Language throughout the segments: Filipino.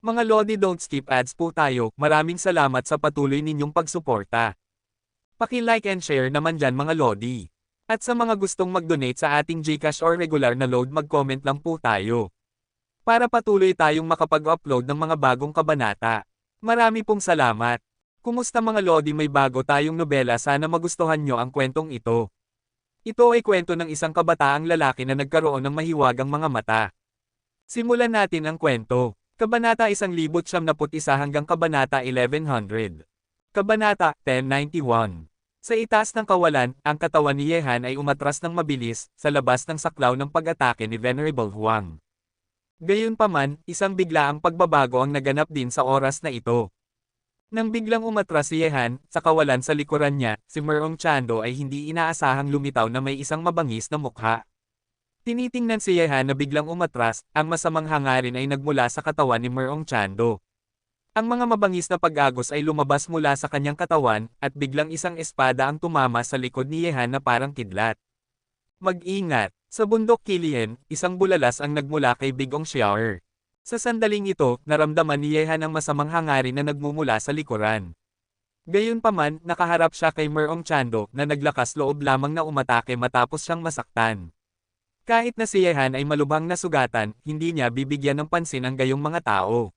Mga Lodi, don't skip ads po tayo. Maraming salamat sa patuloy ninyong pagsuporta. Paki-like and share naman dyan mga Lodi. At sa mga gustong mag-donate sa ating GCash or regular na load, mag-comment lang po tayo. Para patuloy tayong makapag-upload ng mga bagong kabanata. Marami pong salamat. Kumusta mga Lodi, may bago tayong nobela, sana magustuhan nyo ang kwentong ito. Ito ay kwento ng isang kabataang lalaki na nagkaroon ng mahiwagang mga mata. Simulan natin ang kwento. Kabanata 1091 hanggang Kabanata 1100. Kabanata 1091. Sa itaas ng kawalan, ang katawan ni Yehan ay umatras ng mabilis, sa labas ng saklaw ng pag-atake ni Venerable Huang. Gayunpaman, isang biglaang pagbabago ang naganap din sa oras na ito. Nang biglang umatras si Yehan, sa kawalan sa likuran niya, si Merong Chando ay hindi inaasahang lumitaw na may isang mabangis na mukha. Tinitingnan si Yehan na biglang umatras, ang masamang hangarin ay nagmula sa katawan ni Merong Chando. Ang mga mabangis na pag-agos ay lumabas mula sa kanyang katawan, at biglang isang espada ang tumama sa likod ni Yehan na parang kidlat. Mag-ingat! Sa bundok Kilien, isang bulalas ang nagmula kay Bigong Xiaoer. Sa sandaling ito, naramdaman ni Yehan ang masamang hangarin na nagmumula sa likuran. Gayunpaman, nakaharap siya kay Merong Chando na naglakas loob lamang na umatake matapos siyang masaktan. Kahit na si Yehan ay malubhang nasugatan, hindi niya bibigyan ng pansin ang gayong mga tao.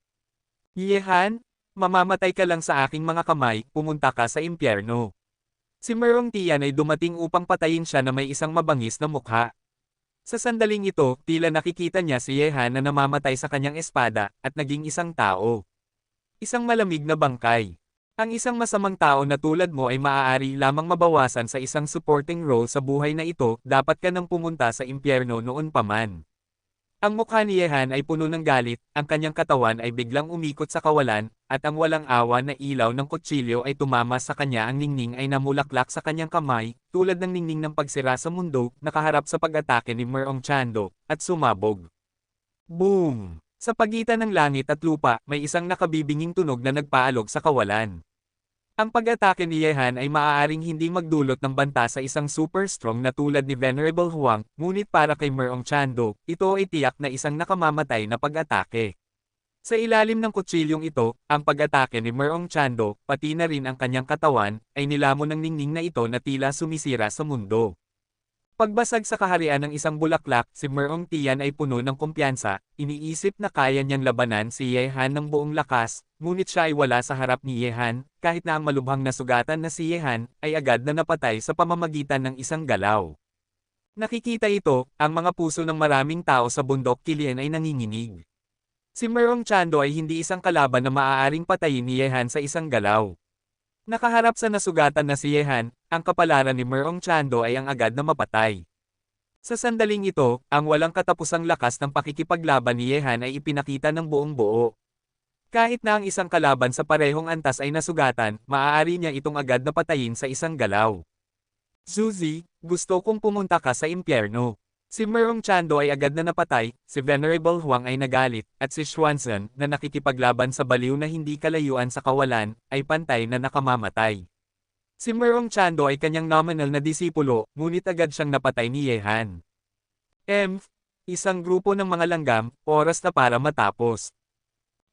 Yehan, mamamatay ka lang sa aking mga kamay, pumunta ka sa impyerno. Si Merong Tian ay dumating upang patayin siya na may isang mabangis na mukha. Sa sandaling ito, tila nakikita niya si Yehan na namamatay sa kanyang espada, at naging isang tao. Isang malamig na bangkay. Ang isang masamang tao na tulad mo ay maaari lamang mabawasan sa isang supporting role sa buhay na ito, dapat ka nang pumunta sa impyerno noon pa man. Ang mukha ni Yehan ay puno ng galit, ang kanyang katawan ay biglang umikot sa kawalan, at ang walang awa na ilaw ng kutsilyo ay tumama sa kanya. Ang ningning ay namulaklak sa kanyang kamay, tulad ng ningning ng pagsira sa mundo, nakaharap sa pag-atake ni Merong Chando, at sumabog. Boom! Sa pagitan ng langit at lupa, may isang nakabibinging tunog na nagpaalog sa kawalan. Ang pag-atake ni Yehan ay maaaring hindi magdulot ng banta sa isang super strong na tulad ni Venerable Huang, ngunit para kay Merong Chando, ito ay tiyak na isang nakamamatay na pag-atake. Sa ilalim ng kutsilyong ito, ang pag-atake ni Merong Chando, pati na rin ang kanyang katawan, ay nilamon ng ningning na ito na tila sumisira sa mundo. Pagbasag sa kaharian ng isang bulaklak, si Merong Tian ay puno ng kumpiyansa, iniisip na kaya niyang labanan si Yehan ng buong lakas, ngunit siya ay wala sa harap ni Yehan, kahit na ang malubhang nasugatan na si Yehan, ay agad na napatay sa pamamagitan ng isang galaw. Nakikita ito, ang mga puso ng maraming tao sa bundok Kilien ay nanginginig. Si Merong Chando ay hindi isang kalaban na maaaring patayin ni Yehan sa isang galaw. Nakaharap sa nasugatan na si Yehan, ang kapalaran ni Merong Chando ay ang agad na mapatay. Sa sandaling ito, ang walang katapusang lakas ng pakikipaglaban ni Yehan ay ipinakita ng buong buo. Kahit na ang isang kalaban sa parehong antas ay nasugatan, maaari niya itong agad na patayin sa isang galaw. Zuzi, gusto kong pumunta ka sa impyerno. Si Merong Chando ay agad na napatay, si Venerable Huang ay nagalit, at si Xuanzhen, na nakikipaglaban sa baliw na hindi kalayuan sa kawalan, ay pantay na nakamamatay. Si Merong Chando ay kanyang nominal na disipulo, ngunit agad siyang napatay ni Yehan. Isang grupo ng mga langgam, oras na para matapos.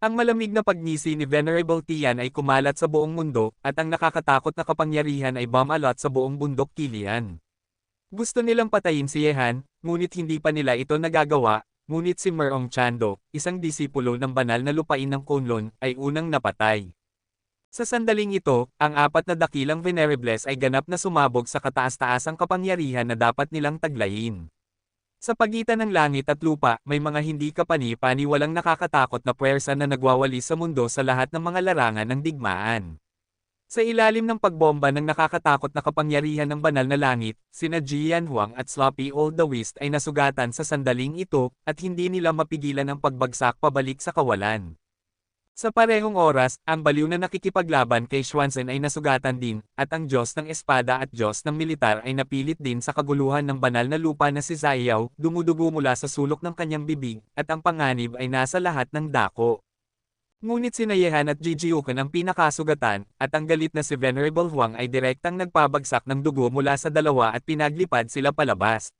Ang malamig na pagngisi ni Venerable Tian ay kumalat sa buong mundo, at ang nakakatakot na kapangyarihan ay bumalot sa buong bundok Kilian. Gusto nilang patayin si Yehan, ngunit hindi pa nila ito nagagawa, ngunit si Merong Chando, isang disipulo ng banal na lupain ng Kunlun, ay unang napatay. Sa sandaling ito, ang apat na dakilang venerables ay ganap na sumabog sa kataas-taasang kapangyarihan na dapat nilang taglayin. Sa pagitan ng langit at lupa, may mga hindi kapani-pani walang nakakatakot na puwersa na nagwawali sa mundo sa lahat ng mga larangan ng digmaan. Sa ilalim ng pagbomba ng nakakatakot na kapangyarihan ng banal na langit, sina Jian Huang at Sloppy Old the West ay nasugatan sa sandaling ito, at hindi nila mapigilan ang pagbagsak pabalik sa kawalan. Sa parehong oras, ang baliw na nakikipaglaban kay Xuanzhen ay nasugatan din, at ang Diyos ng Espada at Diyos ng Militar ay napilit din sa kaguluhan ng banal na lupa na si Zhao, dumudugo mula sa sulok ng kanyang bibig, at ang panganib ay nasa lahat ng dako. Ngunit sina Yehan at Jijiukan ang pinakasugatan, at ang galit na si Venerable Huang ay direktang nagpabagsak ng dugo mula sa dalawa at pinaglipad sila palabas.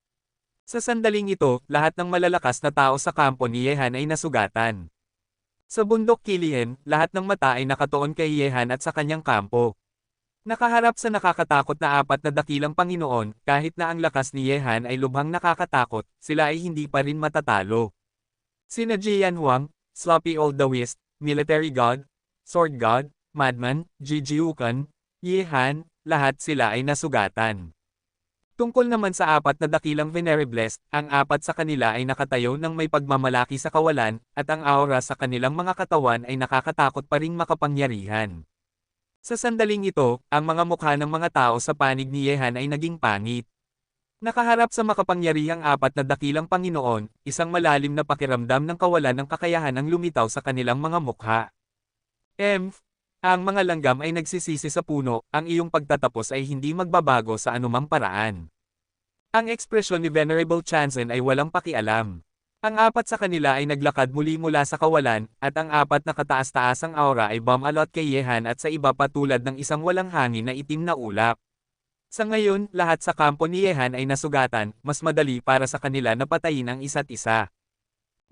Sa sandaling ito, lahat ng malalakas na tao sa kampo ni Yehan ay nasugatan. Sa bundok Killian, lahat ng mata ay nakatuon kay Yehan at sa kanyang kampo. Nakaharap sa nakakatakot na apat na dakilang Panginoon, kahit na ang lakas ni Yehan ay lubhang nakakatakot, sila ay hindi pa rin matatalo. Sina Jian Huang, Sloppy Old Daoist, Military God, Sword God, Madman, Jijiukan, Yehan, lahat sila ay nasugatan. Tungkol naman sa apat na dakilang Venerables, ang apat sa kanila ay nakatayo ng may pagmamalaki sa kawalan, at ang aura sa kanilang mga katawan ay nakakatakot pa ring makapangyarihan. Sa sandaling ito, ang mga mukha ng mga tao sa panig ni Yehan ay naging pangit. Nakaharap sa makapangyarihang apat na dakilang Panginoon, isang malalim na pakiramdam ng kawalan ng kakayahan ang lumitaw sa kanilang mga mukha. Ang mga langgam ay nagsisisi sa puno, ang iyong pagtatapos ay hindi magbabago sa anumang paraan. Ang ekspresyon ni Venerable Chanzen ay walang pakialam. Ang apat sa kanila ay naglakad muli mula sa kawalan, at ang apat na kataas-taasang aura ay bumalot kay Yehan at sa iba pa tulad ng isang walang hangin na itim na ulap. Sa ngayon, lahat sa kampo ni Yehan ay nasugatan, mas madali para sa kanila na patayin ang isa't isa.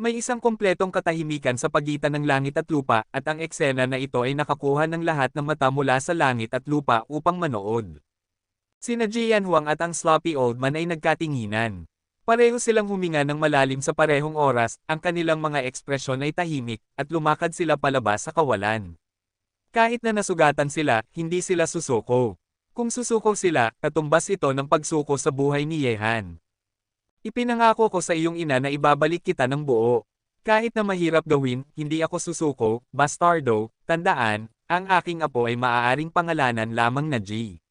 May isang kumpletong katahimikan sa pagitan ng langit at lupa, at ang eksena na ito ay nakakuha ng lahat ng mata mula sa langit at lupa upang manood. Sina Jian Huang at ang Sloppy Old Man ay nagkatinginan. Pareho silang huminga ng malalim sa parehong oras, ang kanilang mga ekspresyon ay tahimik, at lumakad sila palabas sa kawalan. Kahit na nasugatan sila, hindi sila susuko. Kung susuko sila, katumbas ito ng pagsuko sa buhay ni Yehan. Ipinangako ko sa iyong ina na ibabalik kita ng buo. Kahit na mahirap gawin, hindi ako susuko, bastardo, tandaan, ang aking apo ay maaaring pangalanan lamang na G.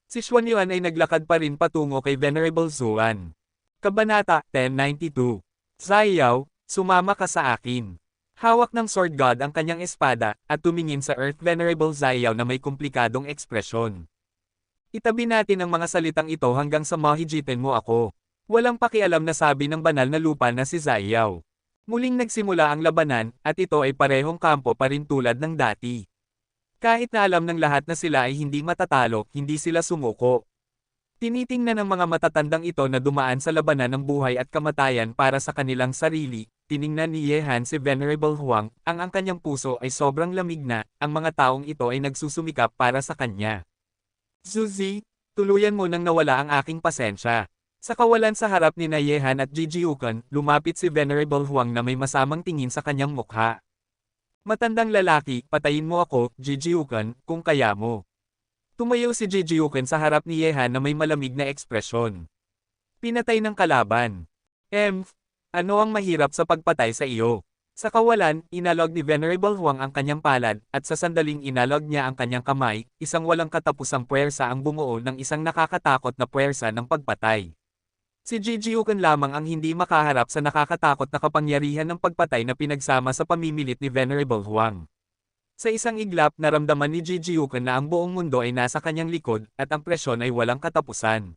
Si Xuanyuan ay naglakad pa rin patungo kay Venerable Zuan. Kabanata 1092. Zaiyaw, sumama ka sa akin. Hawak ng Sword God ang kanyang espada, at tumingin sa Earth Venerable Zaiyaw na may komplikadong ekspresyon. Itabi natin ang mga salitang ito hanggang sa mahijitin mo ako. Walang pakialam na sabi ng banal na lupa na si Zaiyaw. Muling nagsimula ang labanan, at ito ay parehong kampo pa rin tulad ng dati. Kahit na alam ng lahat na sila ay hindi matatalo, hindi sila sumuko. Tinitingnan ng mga matatandang ito na dumaan sa labanan ng buhay at kamatayan para sa kanilang sarili. Tiningnan ni Yehan si Venerable Huang, ang kanyang puso ay sobrang lamig na, ang mga taong ito ay nagsusumikap para sa kanya. Zuzi, tuluyan mo nang nawala ang aking pasensya. Sa kawalan sa harap ni Yehan at Jijiukan, lumapit si Venerable Huang na may masamang tingin sa kanyang mukha. Matandang lalaki, patayin mo ako, Jijiukan, kung kaya mo. Tumayo si Jijiukan sa harap ni Yehan na may malamig na ekspresyon. Pinatay ng kalaban. Ano ang mahirap sa pagpatay sa iyo? Sa kawalan, inalog ni Venerable Huang ang kanyang palad, at sa sandaling inalog niya ang kanyang kamay, isang walang katapusang puwersa ang bumuo ng isang nakakatakot na puwersa ng pagpatay. Si Jijiukan lamang ang hindi makaharap sa nakakatakot na kapangyarihan ng pagpatay na pinagsama sa pamimilit ni Venerable Huang. Sa isang iglap, naramdaman ni Jijiukan na ang buong mundo ay nasa kanyang likod, at ang presyon ay walang katapusan.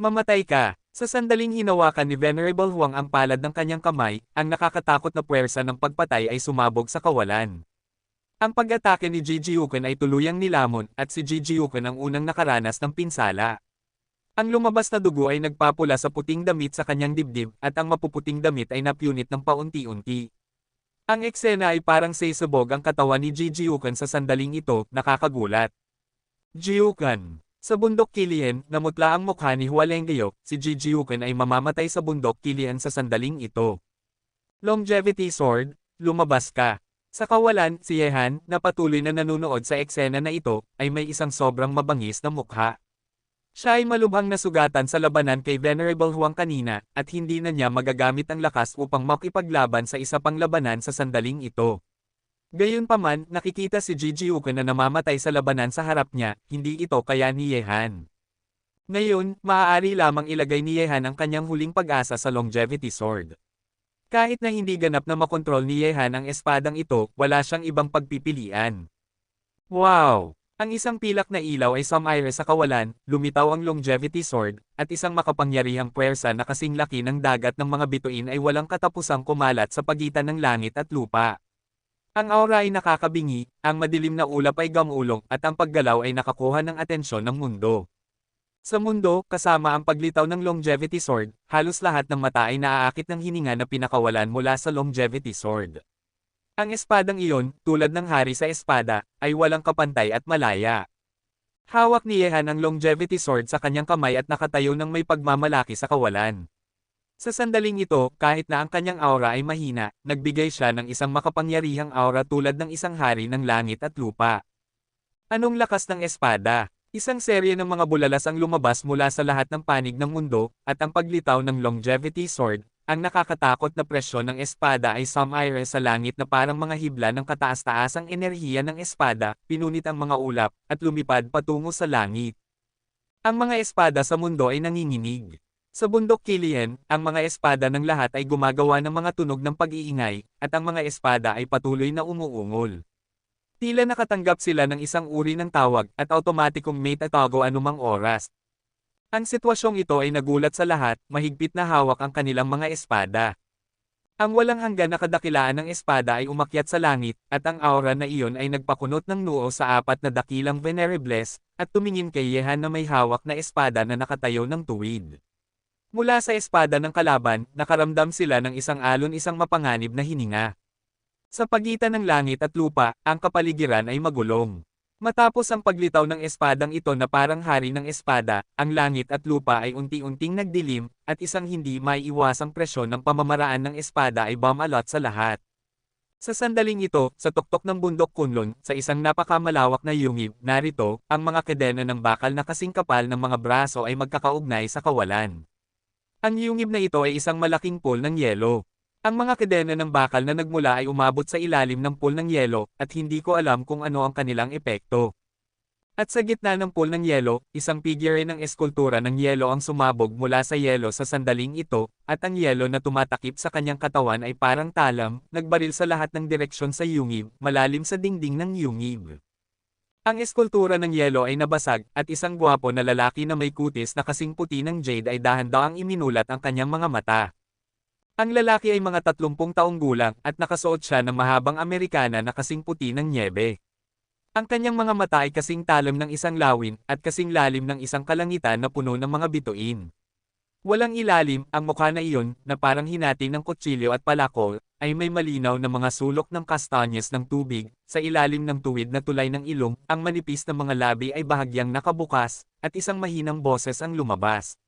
Mamatay ka! Sa sandaling hinawakan ni Venerable Huang ang palad ng kanyang kamay, ang nakakatakot na puwersa ng pagpatay ay sumabog sa kawalan. Ang pag-atake ni Jijiukan ay tuluyang nilamon, at si Jijiukan ang unang nakaranas ng pinsala. Ang lumabas na dugo ay nagpapula sa puting damit sa kanyang dibdib, at ang mapuputing damit ay napunit ng paunti-unti. Ang eksena ay parang sesabog ang katawan ni Jijiukan sa sandaling ito, nakakagulat. Jiukan. Sa bundok Killian, namutla ang mukha ni Hualengyo, si Jijiukan ay mamamatay sa bundok Killian sa sandaling ito. Longevity Sword, lumabas ka. Sa kawalan, si Yehan, na patuloy na nanunood sa eksena na ito, ay may isang sobrang mabangis na mukha. Siya ay malubhang nasugatan sa labanan kay Venerable Huang kanina, at hindi na niya magagamit ang lakas upang makipaglaban sa isa pang labanan sa sandaling ito. Gayunpaman, nakikita si Jijiukan na namamatay sa labanan sa harap niya, hindi ito kaya ni Yehan. Ngayon, maaari lamang ilagay ni Yehan ang kanyang huling pag-asa sa Longevity Sword. Kahit na hindi ganap na makontrol ni Yehan ang espadang ito, wala siyang ibang pagpipilian. Wow! Ang isang pilak na ilaw ay sumire sa kawalan, lumitaw ang Longevity Sword, at isang makapangyarihang puwersa na kasing laki ng dagat ng mga bituin ay walang katapusang kumalat sa pagitan ng langit at lupa. Ang aura ay nakakabingi, ang madilim na ulap ay gamulong, at ang paggalaw ay nakakuha ng atensyon ng mundo. Sa mundo, kasama ang paglitaw ng Longevity Sword, halos lahat ng mata ay naaakit ng hininga na pinakawalan mula sa Longevity Sword. Ang espadang iyon, tulad ng hari sa espada, ay walang kapantay at malaya. Hawak ni Yehan ang longevity sword sa kanyang kamay at nakatayo ng may pagmamalaki sa kawalan. Sa sandaling ito, kahit na ang kanyang aura ay mahina, nagbigay siya ng isang makapangyarihang aura tulad ng isang hari ng langit at lupa. Anong lakas ng espada? Isang serye ng mga bulalas ang lumabas mula sa lahat ng panig ng mundo, at ang paglitaw ng longevity sword, ang nakakatakot na presyon ng espada ay sumire sa langit na parang mga hibla ng kataas-taasang enerhiya ng espada, pinunit ang mga ulap, at lumipad patungo sa langit. Ang mga espada sa mundo ay nanginginig. Sa bundok Killian, ang mga espada ng lahat ay gumagawa ng mga tunog ng pag-iingay, at ang mga espada ay patuloy na umuungol. Tila nakatanggap sila ng isang uri ng tawag at automatikong may tatago anumang oras. Ang sitwasyong ito ay nagulat sa lahat, mahigpit na hawak ang kanilang mga espada. Ang walang hanggan na kadakilaan ng espada ay umakyat sa langit, at ang aura na iyon ay nagpakunot ng noo sa apat na dakilang venerables, at tumingin kay Yehan na may hawak na espada na nakatayo ng tuwid. Mula sa espada ng kalaban, nakaramdam sila ng isang isang mapanganib na hininga. Sa pagitan ng langit at lupa, ang kapaligiran ay magulong. Matapos ang paglitaw ng espadang ito na parang hari ng espada, ang langit at lupa ay unti-unting nagdilim, at isang hindi maiiwasang presyon ng pamamaraan ng espada ay bumalot sa lahat. Sa sandaling ito, sa tuktok ng bundok Kunlun, sa isang napakamalawak na yungib, narito, ang mga kadena ng bakal na kasing kapal ng mga braso ay magkakaugnay sa kawalan. Ang yungib na ito ay isang malaking pool ng yelo. Ang mga kadena ng bakal na nagmula ay umabot sa ilalim ng pool ng yelo, at hindi ko alam kung ano ang kanilang epekto. At sa gitna ng pool ng yelo, isang figure ng eskultura ng yelo ang sumabog mula sa yelo sa sandaling ito, at ang yelo na tumatakip sa kanyang katawan ay parang talam, nagbaril sa lahat ng direksyon sa yungib, malalim sa dingding ng yungib. Ang eskultura ng yelo ay nabasag, at isang gwapo na lalaki na may kutis na kasing puti ng jade ay dahan-dahang iminulat ang kanyang mga mata. Ang lalaki ay mga 30 taong gulang at nakasuot siya ng mahabang Amerikana na kasing puti ng nyebe. Ang kanyang mga mata ay kasing talam ng isang lawin at kasing lalim ng isang kalangitan na puno ng mga bituin. Walang ilalim, ang mukha na iyon, na parang hinati ng kutsilyo at palakol, ay may malinaw na mga sulok ng kastanyes ng tubig, sa ilalim ng tuwid na tulay ng ilong, ang manipis na mga labi ay bahagyang nakabukas, at isang mahinang boses ang lumabas.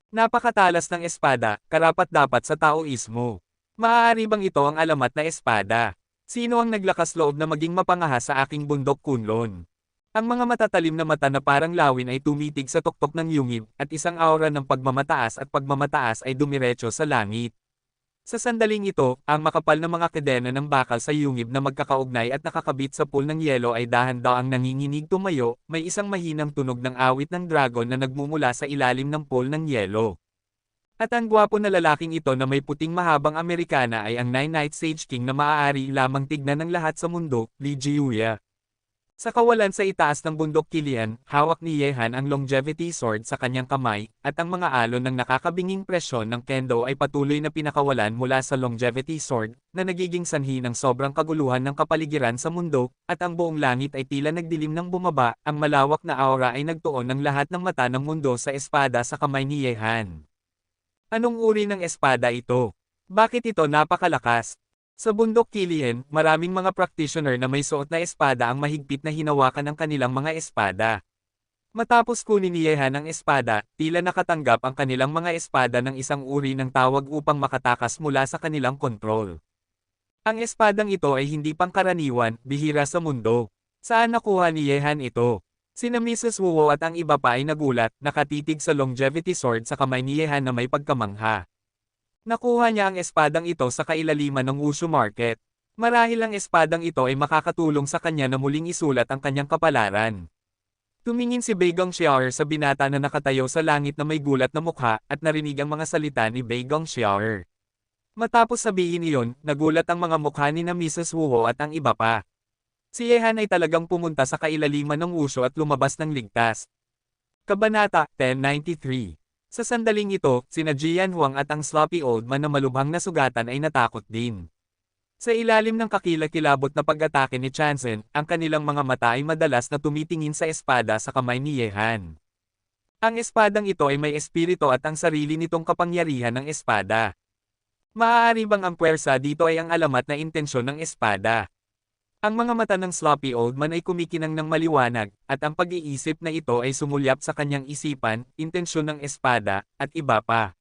Napakatalas ng espada, karapat-dapat sa Taoismo. Maaari bang ito ang alamat na espada? Sino ang naglakas loob na maging mapangahas sa aking bundok Kunlun? Ang mga matatalim na mata na parang lawin ay tumitig sa tuktok ng yungib, at isang aura ng pagmamataas at pagmamataas ay dumiretso sa langit. Sa sandaling ito, ang makapal na mga kadena ng bakal sa yungib na magkakaugnay at nakakabit sa pool ng yelo ay dahan-daang nanginginig tumayo, may isang mahinang tunog ng awit ng dragon na nagmumula sa ilalim ng pool ng yelo. At ang gwapo na lalaking ito na may puting mahabang Amerikana ay ang Nine-Night Sage King na maaari lamang tignan ng lahat sa mundo, Li Jiuya. Sa kawalan sa itaas ng bundok Killian, hawak ni Yehan ang longevity sword sa kanyang kamay, at ang mga alon ng nakakabinging presyon ng kendo ay patuloy na pinakawalan mula sa longevity sword, na nagiging sanhi ng sobrang kaguluhan ng kapaligiran sa mundo, at ang buong langit ay tila nagdilim ng bumaba, ang malawak na aura ay nagtuon ng lahat ng mata ng mundo sa espada sa kamay ni Yehan. Anong uri ng espada ito? Bakit ito napakalakas? Sa bundok Killian, maraming mga practitioner na may suot na espada ang mahigpit na hinawakan ng kanilang mga espada. Matapos kunin ni Yehan ang espada, tila nakatanggap ang kanilang mga espada ng isang uri ng tawag upang makatakas mula sa kanilang kontrol. Ang espadang ito ay hindi pangkaraniwan, bihira sa mundo. Saan nakuha ni Yehan ito? Sina Mrs. Wuo at ang iba pa ay nagulat, nakatitig sa longevity sword sa kamay ni Yehan na may pagkamangha. Nakuha niya ang espadang ito sa kailaliman ng Wushu Market. Marahil ang espadang ito ay makakatulong sa kanya na muling isulat ang kanyang kapalaran. Tumingin si Beigong Xiaoer sa binata na nakatayo sa langit na may gulat na mukha at narinig ang mga salita ni Beigong Xiaoer. Matapos sabihin iyon, nagulat ang mga mukha ni na Mrs. Wuo at ang iba pa. Si Yehan ay talagang pumunta sa kailaliman ng Wushu at lumabas ng ligtas. Kabanata 1093. Sa sandaling ito, sina Jian Huang at ang sloppy old man na malubhang na sugatan ay natakot din. Sa ilalim ng kakilakilabot na pag-atake ni Chanzen, ang kanilang mga mata ay madalas na tumitingin sa espada sa kamay ni Yehan. Ang espadang ito ay may espiritu at ang sarili nitong kapangyarihan ng espada. Maaari bang ang puwersa dito ay ang alamat na intensyon ng espada? Ang mga mata ng sloppy old man ay kumikinang ng maliwanag, at ang pag-iisip na ito ay sumulyap sa kanyang isipan, intensyon ng espada, at iba pa.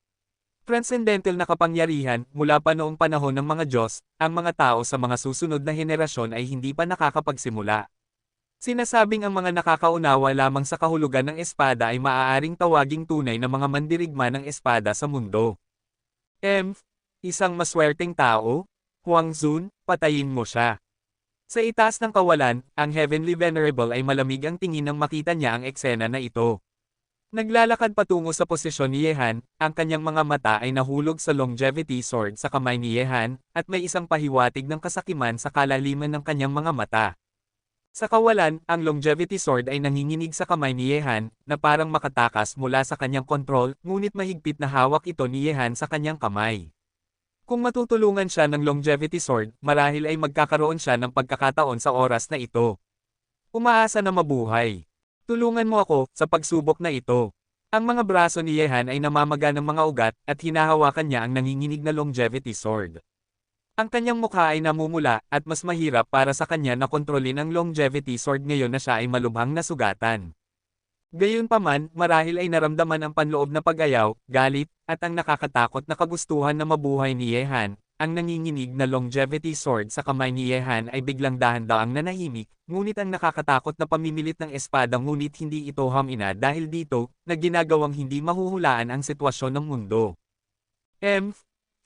Transcendental na kapangyarihan, mula pa noong panahon ng mga Diyos, ang mga tao sa mga susunod na henerasyon ay hindi pa nakakapagsimula. Sinasabing ang mga nakakaunawa lamang sa kahulugan ng espada ay maaaring tawaging tunay na mga mandirigma ng espada sa mundo. Isang maswerteng tao? Huang Zun, patayin mo siya. Sa itaas ng kawalan, ang Heavenly Venerable ay malamig ang tingin nang makita niya ang eksena na ito. Naglalakad patungo sa posisyon ni Yehan, ang kanyang mga mata ay nahulog sa longevity sword sa kamay ni Yehan, at may isang pahiwatig ng kasakiman sa kalaliman ng kanyang mga mata. Sa kawalan, ang longevity sword ay nanginginig sa kamay ni Yehan, na parang makatakas mula sa kanyang kontrol, ngunit mahigpit na hawak ito ni Yehan sa kanyang kamay. Kung matutulungan siya ng longevity sword, marahil ay magkakaroon siya ng pagkakataon sa oras na ito. Umaasa na mabuhay. Tulungan mo ako sa pagsubok na ito. Ang mga braso ni Yehan ay namamaga ng mga ugat at hinahawakan niya ang nanginginig na longevity sword. Ang kanyang mukha ay namumula at mas mahirap para sa kanya na kontrolin ang longevity sword ngayon na siya ay malubhang nasugatan. Gayunpaman, marahil ay naramdaman ang panloob na pag-ayaw, galit, at ang nakakatakot na kagustuhan na mabuhay ni Yehan. Ang nanginginig na longevity sword sa kamay ni Yehan ay biglang dahan-daang nanahimik, ngunit ang nakakatakot na pamimilit ng espada ngunit hindi ito hamina dahil dito, na ginagawang hindi mahuhulaan ang sitwasyon ng mundo.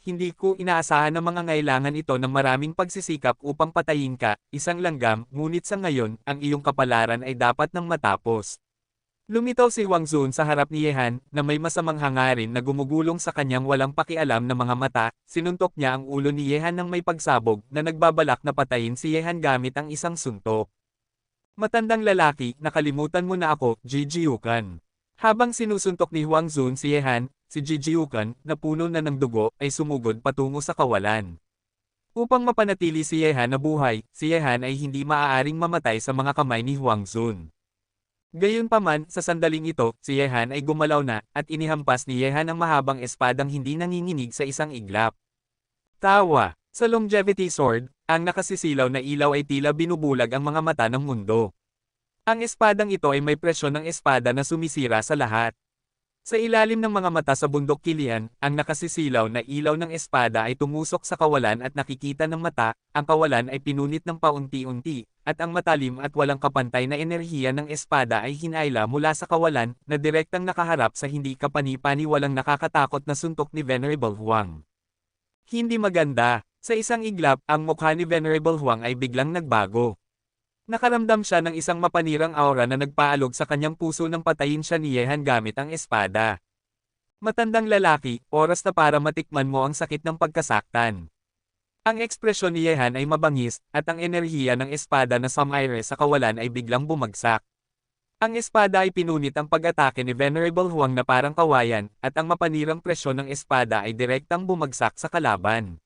Hindi ko inaasahan na mangangailangan ito ng maraming pagsisikap upang patayin ka, isang langgam, ngunit sa ngayon, ang iyong kapalaran ay dapat nang matapos. Lumitaw si Huang Zun sa harap ni Yehan, na may masamang hangarin na gumugulong sa kanyang walang pakialam na mga mata, sinuntok niya ang ulo ni Yehan ng may pagsabog, na nagbabalak na patayin si Yehan gamit ang isang suntok. Matandang lalaki, nakalimutan mo na ako, Jijiukan. Habang sinusuntok ni Huang Zun si Yehan, si Jijiukan, na puno na ng dugo, ay sumugod patungo sa kawalan. Upang mapanatili si Yehan na buhay, si Yehan ay hindi maaaring mamatay sa mga kamay ni Huang Zun. Gayunpaman, sa sandaling ito, si Yehan ay gumalaw na, at inihampas ni Yehan ang mahabang espadang hindi nanginginig sa isang iglap. Tawa. Sa longevity sword, ang nakasisilaw na ilaw ay tila binubulag ang mga mata ng mundo. Ang espadang ito ay may presyon ng espada na sumisira sa lahat. Sa ilalim ng mga mata sa bundok Kilian, ang nakasisilaw na ilaw ng espada ay tumusok sa kawalan at nakikita ng mata, ang kawalan ay pinunit ng paunti-unti, at ang matalim at walang kapantay na enerhiya ng espada ay hinayla mula sa kawalan, na direktang nakaharap sa hindi kapani-paniwalang nakakatakot na suntok ni Venerable Huang. Hindi maganda. Sa isang iglap, ang mukha ni Venerable Huang ay biglang nagbago. Nakaramdam siya ng isang mapanirang aura na nagpaalog sa kanyang puso nang patayin siya ni Yehan gamit ang espada. Matandang lalaki, oras na para matikman mo ang sakit ng pagkasaktan. Ang ekspresyon ni Yehan ay mabangis, at ang enerhiya ng espada na sumaire sa kawalan ay biglang bumagsak. Ang espada ay pinunit ang pag-atake ni Venerable Huang na parang kawayan, at ang mapanirang presyon ng espada ay direktang bumagsak sa kalaban.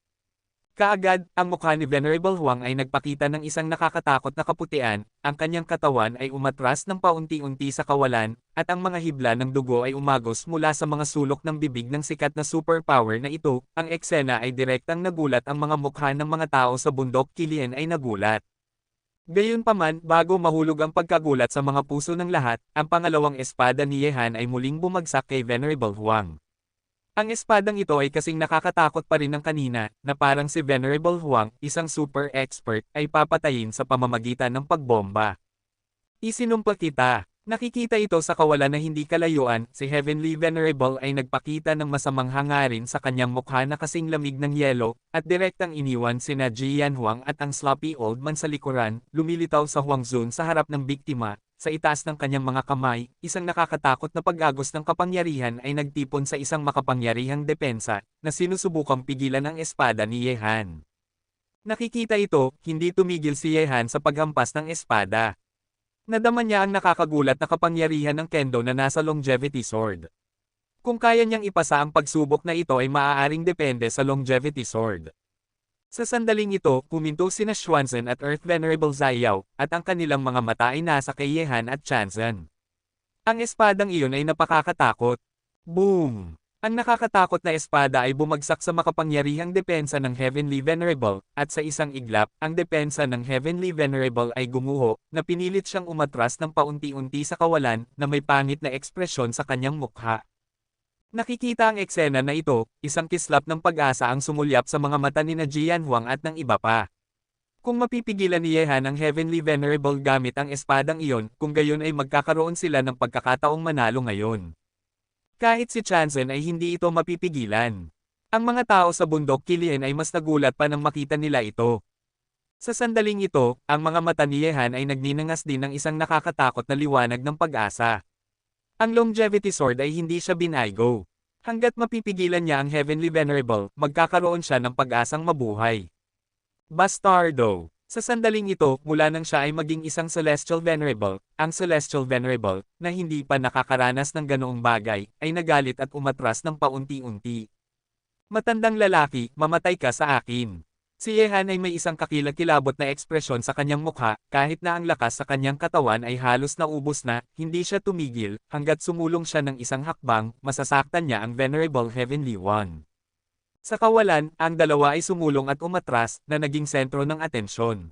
Kaagad, ang mukha ni Venerable Huang ay nagpakita ng isang nakakatakot na kaputian, ang kanyang katawan ay umatras ng paunti-unti sa kawalan, at ang mga hibla ng dugo ay umagos mula sa mga sulok ng bibig ng sikat na superpower na ito. Ang eksena ay direktang nagulat ang mga mukha ng mga tao sa bundok Kilian ay nagulat. Gayunpaman, bago mahulog ang pagkagulat sa mga puso ng lahat, ang pangalawang espada ni Yehan ay muling bumagsak kay Venerable Huang. Ang espadang ito ay kasing nakakatakot pa rin ng kanina, na parang si Venerable Huang, isang super expert, ay papatayin sa pamamagitan ng pagbomba. Isinumpa kita. Nakikita ito sa kawalan na hindi kalayuan, si Heavenly Venerable ay nagpakita ng masamang hangarin sa kanyang mukha na kasing lamig ng yelo, at direktang iniwan sina Jian Huang at ang sloppy old man sa likuran, lumilitaw sa Huang Zun sa harap ng biktima. Sa itaas ng kanyang mga kamay, isang nakakatakot na pag-agos ng kapangyarihan ay nagtipon sa isang makapangyarihang depensa, na sinusubukang pigilan ang espada ni Yehan. Nakikita ito, hindi tumigil si Yehan sa paghampas ng espada. Nadama niya ang nakakagulat na kapangyarihan ng kendo na nasa longevity sword. Kung kaya niyang ipasa ang pagsubok na ito ay maaaring depende sa longevity sword. Sa sandaling ito, puminto sina Xuanzhen at Earth Venerable Ziyao, at ang kanilang mga mata ay nasa kay Yehan at Chanzhen. Ang espadang iyon ay napakakatakot. Boom! Ang nakakatakot na espada ay bumagsak sa makapangyarihang depensa ng Heavenly Venerable, at sa isang iglap, ang depensa ng Heavenly Venerable ay gumuho, na pinilit siyang umatras ng paunti-unti sa kawalan, na may pangit na ekspresyon sa kanyang mukha. Nakikita ang eksena na ito, isang kislap ng pag-asa ang sumulyap sa mga mata ni Jian Huang at ng iba pa. Kung mapipigilan ni Yehan ang Heavenly Venerable gamit ang espadang iyon, kung gayon ay magkakaroon sila ng pagkakataong manalo ngayon. Kahit si Chanzen ay hindi ito mapipigilan. Ang mga tao sa bundok Kilien ay mas nagulat pa nang makita nila ito. Sa sandaling ito, ang mga mata ni Yehan ay nagninangas din ng isang nakakatakot na liwanag ng pag-asa. Ang Longevity Sword ay hindi siya binaygo. Hanggat mapipigilan niya ang Heavenly Venerable, magkakaroon siya ng pag-asang mabuhay. Bastardo! Sa sandaling ito, mula nang siya ay maging isang Celestial Venerable, ang Celestial Venerable, na hindi pa nakakaranas ng ganoong bagay, ay nagalit at umatras ng paunti-unti. Matandang lalaki, mamatay ka sa akin. Si Yehan ay may isang kakilakilabot na ekspresyon sa kanyang mukha, kahit na ang lakas sa kanyang katawan ay halos naubos na, hindi siya tumigil, hanggat sumulong siya ng isang hakbang, masasaktan niya ang Venerable Heavenly One. Sa kawalan, ang dalawa ay sumulong at umatras, na naging sentro ng atensyon.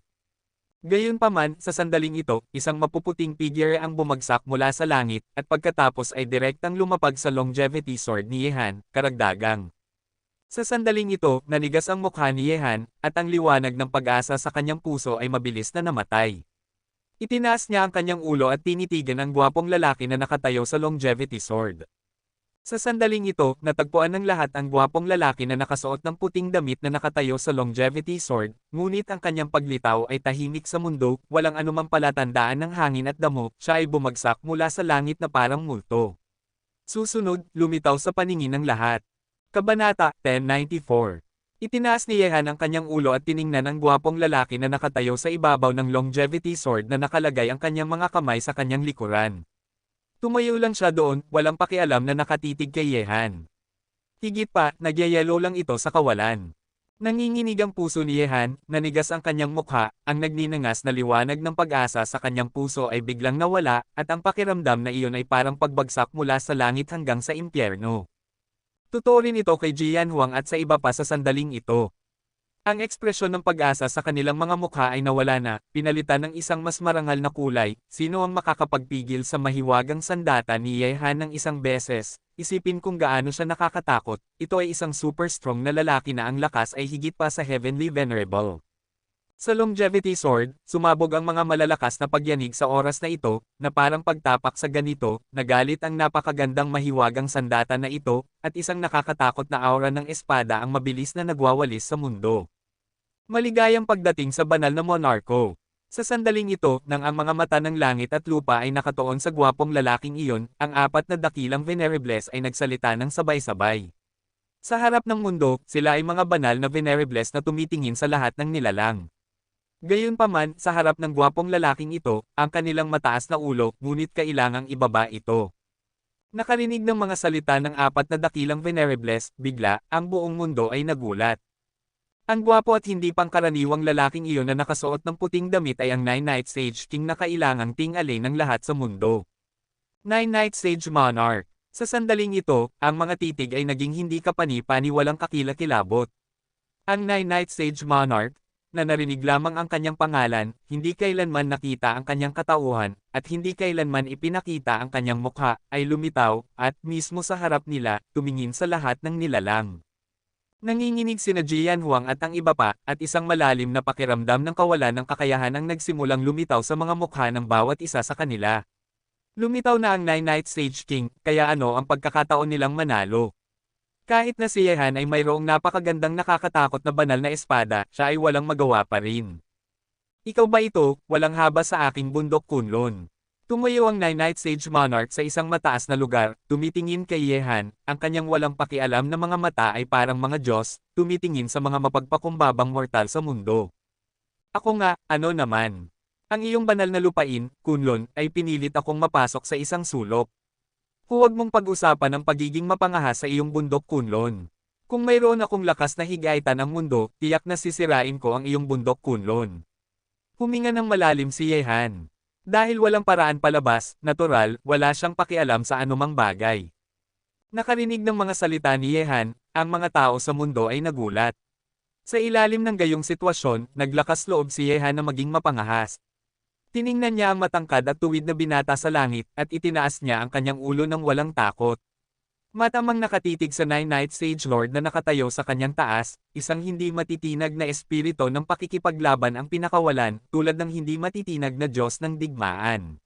Gayunpaman, sa sandaling ito, isang mapuputing figure ang bumagsak mula sa langit, at pagkatapos ay direktang lumapag sa Longevity Sword ni Yehan, karagdagang. Sa sandaling ito, nanigas ang mukha ni Yehan, at ang liwanag ng pag-asa sa kanyang puso ay mabilis na namatay. Itinaas niya ang kanyang ulo at tinitigan ang gwapong lalaki na nakatayo sa Longevity Sword. Sa sandaling ito, natagpuan ng lahat ang gwapong lalaki na nakasuot ng puting damit na nakatayo sa Longevity Sword, ngunit ang kanyang paglitaw ay tahimik sa mundo, walang anumang palatandaan ng hangin at damo, siya ay bumagsak mula sa langit na parang multo. Susunod, lumitaw sa paningin ng lahat. Kabanata 1094. Itinaas ni Yehan ang kanyang ulo at tiningnan ang gwapong lalaki na nakatayo sa ibabaw ng Longevity Sword na nakalagay ang kanyang mga kamay sa kanyang likuran. Tumayo lang siya doon, walang pakialam na nakatitig kay Yehan. Higit pa, nagyayelo lang ito sa kawalan. Nanginginig ang puso ni Yehan, nanigas ang kanyang mukha, ang nagninangas na liwanag ng pag-asa sa kanyang puso ay biglang nawala, at ang pakiramdam na iyon ay parang pagbagsak mula sa langit hanggang sa impyerno. Totoo rin ito kay Jian Huang at sa iba pa sa sandaling ito. Ang ekspresyon ng pag-asa sa kanilang mga mukha ay nawala na, pinalitan ng isang mas marangal na kulay. Sino ang makakapagpigil sa mahiwagang sandata ni Yehan ng isang beses? Isipin kung gaano siya nakakatakot. Ito ay isang super strong na lalaki na ang lakas ay higit pa sa Heavenly Venerable. Sa Longevity Sword, sumabog ang mga malalakas na pagyanig sa oras na ito, na parang pagtapak sa ganito, nagalit ang napakagandang mahiwagang sandata na ito, at isang nakakatakot na aura ng espada ang mabilis na nagwawalis sa mundo. Maligayang pagdating sa banal na monarko. Sa sandaling ito, nang ang mga mata ng langit at lupa ay nakatuon sa gwapong lalaking iyon, ang apat na dakilang venerables ay nagsalita ng sabay-sabay. Sa harap ng mundo, sila ay mga banal na venerables na tumitingin sa lahat ng nilalang. Gayunpaman, sa harap ng gwapong lalaking ito, ang kanilang mataas na ulo, ngunit kailangang ibaba ito. Nakarinig ng mga salita ng apat na dakilang venerables, bigla, ang buong mundo ay nagulat. Ang gwapo at hindi pangkaraniwang lalaking iyon na nakasuot ng puting damit ay ang Nine-Night Sage King na kailangang tingalay ng lahat sa mundo. Nine-Night Sage Monarch. Sa sandaling ito, ang mga titig ay naging hindi kapani-paniwalang kakilakilabot. Ang Nine-Night Sage Monarch, na narinig lamang ang kanyang pangalan, hindi kailanman nakita ang kanyang katauhan, at hindi kailanman ipinakita ang kanyang mukha, ay lumitaw, at mismo sa harap nila, tumingin sa lahat ng nilalang. Nanginginig sina Jian Huang at ang iba pa, at isang malalim na pakiramdam ng kawalan ng kakayahan ang nagsimulang lumitaw sa mga mukha ng bawat isa sa kanila. Lumitaw na ang Nine-Night Sage King, kaya ano ang pagkakataon nilang manalo. Kahit na si Yehan ay mayroong napakagandang nakakatakot na banal na espada, siya ay walang magawa pa rin. Ikaw ba ito, walang haba sa aking bundok Kunlun? Tumayo ang Nine-Night Sage Monarch sa isang mataas na lugar, tumitingin kay Yehan, ang kanyang walang pakialam na mga mata ay parang mga Diyos, tumitingin sa mga mapagpakumbabang mortal sa mundo. Ako nga, ano naman? Ang iyong banal na lupain, Kunlun, ay pinilit akong mapasok sa isang sulok. Huwag mong pag-usapan ang pagiging mapangahas sa iyong bundok Kunlun. Kung mayroon akong lakas na higaitan ang mundo, tiyak na sisirain ko ang iyong bundok Kunlun. Huminga ng malalim si Yehan. Dahil walang paraan palabas, natural, wala siyang pakialam sa anumang bagay. Nakarinig ng mga salita ni Yehan, ang mga tao sa mundo ay nagulat. Sa ilalim ng gayong sitwasyon, naglakas loob si Yehan na maging mapangahas. Tiningnan niya ang matangkad at tuwid na binata sa langit at itinaas niya ang kanyang ulo ng walang takot. Matamang nakatitig sa Nine-Night Sage Lord na nakatayo sa kanyang taas, isang hindi matitinag na espiritu ng pakikipaglaban ang pinakawalan, tulad ng hindi matitinag na Diyos ng digmaan.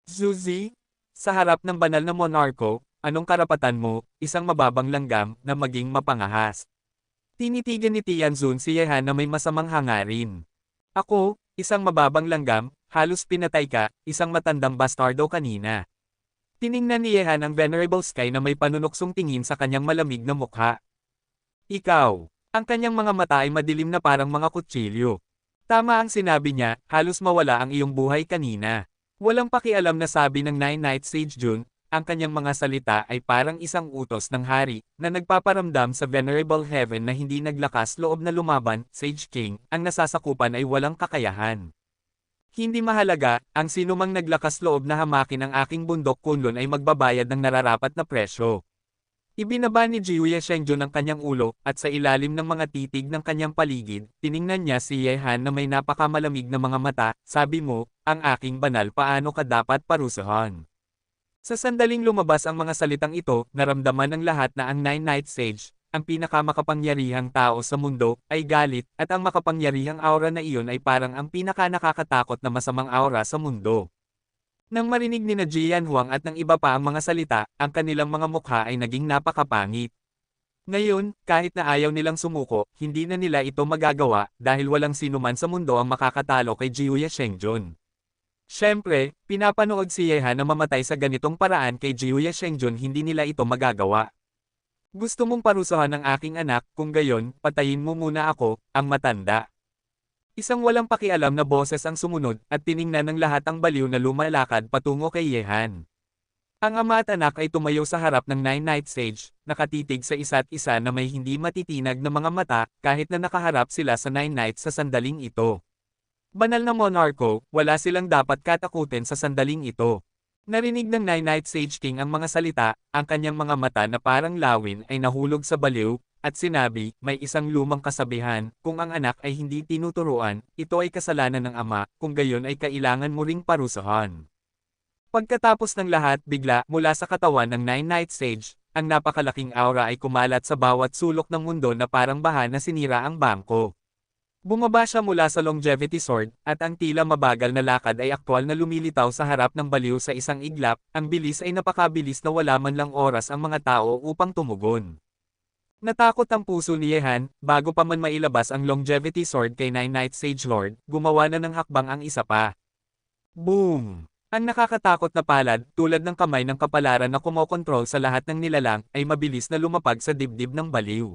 Zuzi, sa harap ng banal na monarko, anong karapatan mo, isang mababang langgam, na maging mapangahas? Tinitigan ni Tianzun si Yehan na may masamang hangarin. Ako, isang mababang langgam, halos pinatay ka, isang matandang bastardo kanina. Tiningnan ni Yehan ang Venerable Sky na may panunuksong tingin sa kanyang malamig na mukha. Ikaw, ang kanyang mga mata ay madilim na parang mga kutsilyo. Tama ang sinabi niya, halos mawala ang iyong buhay kanina. Walang pakialam na sabi ng Nine-Night Sage Jun, ang kanyang mga salita ay parang isang utos ng hari, na nagpaparamdam sa Venerable Heaven na hindi naglakas loob na lumaban, Sage King, ang nasasakupan ay walang kakayahan. Hindi mahalaga, ang sinumang naglakas loob na hamakin ang aking bundok kunlun ay magbabayad ng nararapat na presyo. Ibinaba ni Jiuye Shengjun ang kanyang ulo, at sa ilalim ng mga titig ng kanyang paligid, tiningnan niya si Yehan na may napakamalamig na mga mata, sabi mo, ang aking banal paano ka dapat parusahan. Sa sandaling lumabas ang mga salitang ito, naramdaman ng lahat na ang Nine-Night Sage, ang pinakamakapangyarihang tao sa mundo, ay galit, at ang makapangyarihang aura na iyon ay parang ang pinakanakakatakot na masamang aura sa mundo. Nang marinig ni na Jian Huang at ng iba pa ang mga salita, ang kanilang mga mukha ay naging napakapangit. Ngayon, kahit na ayaw nilang sumuko, hindi na nila ito magagawa, dahil walang sinuman sa mundo ang makakatalo kay Jiuye Shengjun. Siyempre, pinapanood si Yehan na mamatay sa ganitong paraan kay Jiuye Shengjun, hindi nila ito magagawa. Gusto mong parusahan ang aking anak, kung gayon, patayin mo muna ako, ang matanda. Isang walang pakialam na boses ang sumunod, at tiningnan ng lahat ang baliw na lumalakad patungo kay Yehan. Ang ama at anak ay tumayo sa harap ng Nine-Night Sage, nakatitig sa isa't isa na may hindi matitinag na mga mata, kahit na nakaharap sila sa Nine-Night sa sandaling ito. Banal na monarko, wala silang dapat katakutin sa sandaling ito. Narinig ng Nine-Night Sage King ang mga salita, ang kanyang mga mata na parang lawin ay nahulog sa baliw, at sinabi, may isang lumang kasabihan, kung ang anak ay hindi tinuturuan, ito ay kasalanan ng ama, kung gayon ay kailangan mo ring parusahan. Pagkatapos ng lahat, bigla, mula sa katawan ng Nine-Night Sage, ang napakalaking aura ay kumalat sa bawat sulok ng mundo na parang baha na sinira ang bangko. Bumaba siya mula sa Longevity Sword, at ang tila mabagal na lakad ay aktwal na lumilitaw sa harap ng baliw sa isang iglap, ang bilis ay napakabilis na wala man lang oras ang mga tao upang tumugon. Natakot ang puso ni Yehan, bago pa man mailabas ang Longevity Sword kay Nine-Night Sage Lord, gumawa na ng hakbang ang isa pa. Boom! Ang nakakatakot na palad, tulad ng kamay ng kapalaran na kumokontrol sa lahat ng nilalang, ay mabilis na lumapag sa dibdib ng baliw.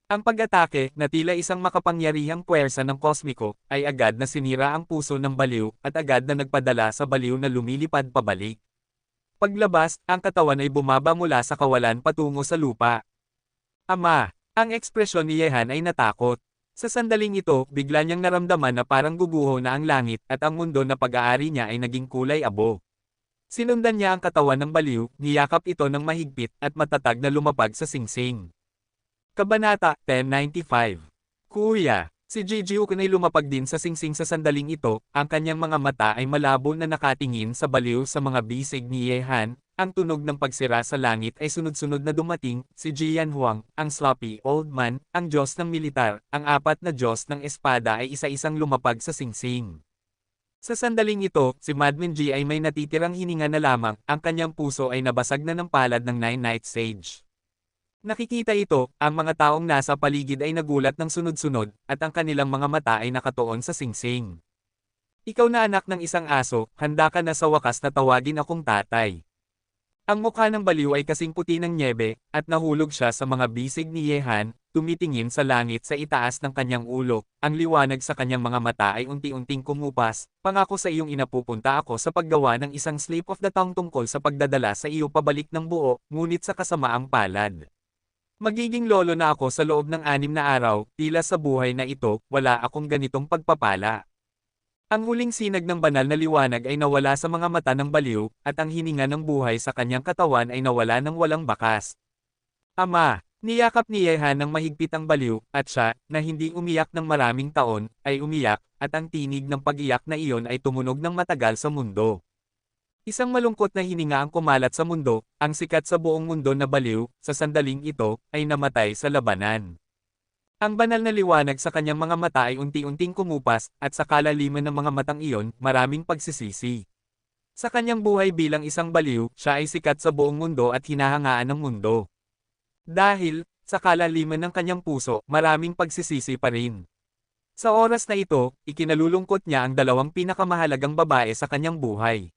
Ang pag-atake, na tila isang makapangyarihang puwersa ng kosmiko, ay agad na sinira ang puso ng baliw, at agad na nagpadala sa baliw na lumilipad pabalik. Paglabas, ang katawan ay bumaba mula sa kawalan patungo sa lupa. Ama! Ang ekspresyon ni Yehan ay natakot. Sa sandaling ito, bigla niyang naramdaman na parang guguho na ang langit, at ang mundo na pag-aari niya ay naging kulay abo. Sinundan niya ang katawan ng baliw, niyakap ito ng mahigpit, at matatag na lumapag sa singsing. Kabanata 1095. Kuya, si Gigi Ukon ay lumapag din sa singsing sa sandaling ito, ang kanyang mga mata ay malabo na nakatingin sa baliw sa mga bisig ni Yehan, ang tunog ng pagsira sa langit ay sunod-sunod na dumating, si Jian Huang, ang sloppy old man, ang Diyos ng militar, ang apat na Diyos ng espada ay isa-isang lumapag sa singsing. Sa sandaling ito, si Madman G ay may natitirang hininga na lamang, ang kanyang puso ay nabasag na ng palad ng Nine-Night Sage. Nakikita ito, ang mga taong nasa paligid ay nagulat ng sunod-sunod, at ang kanilang mga mata ay nakatuon sa singsing. Ikaw na anak ng isang aso, handa ka na sa wakas na tawagin akong tatay. Ang mukha ng baliw ay kasing puti ng nyebe, at nahulog siya sa mga bisig ni Yehan, tumitingin sa langit sa itaas ng kanyang ulo, ang liwanag sa kanyang mga mata ay unti-unting kumupas, pangako sa iyong inapupunta ako sa paggawa ng isang slip of the tongue tungkol sa pagdadala sa iyo pabalik ng buo, ngunit sa kasamaang palad. Magiging lolo na ako sa loob ng 6 na araw, tila sa buhay na ito, wala akong ganitong pagpapala. Ang huling sinag ng banal na liwanag ay nawala sa mga mata ng baliw, at ang hininga ng buhay sa kanyang katawan ay nawala ng walang bakas. Ama, niyakap ni Yehan ng mahigpit ang baliw, at siya, na hindi umiyak ng maraming taon, ay umiyak, at ang tinig ng pag-iyak na iyon ay tumunog ng matagal sa mundo. Isang malungkot na hininga ang kumalat sa mundo, ang sikat sa buong mundo na baliw, sa sandaling ito, ay namatay sa labanan. Ang banal na liwanag sa kanyang mga mata ay unti-unting kumupas, at sa kalaliman ng mga matang iyon, maraming pagsisisi. Sa kanyang buhay bilang isang baliw, siya ay sikat sa buong mundo at hinahangaan ng mundo. Dahil, sa kalaliman ng kanyang puso, maraming pagsisisi pa rin. Sa oras na ito, ikinalulungkot niya ang dalawang pinakamahalagang babae sa kanyang buhay.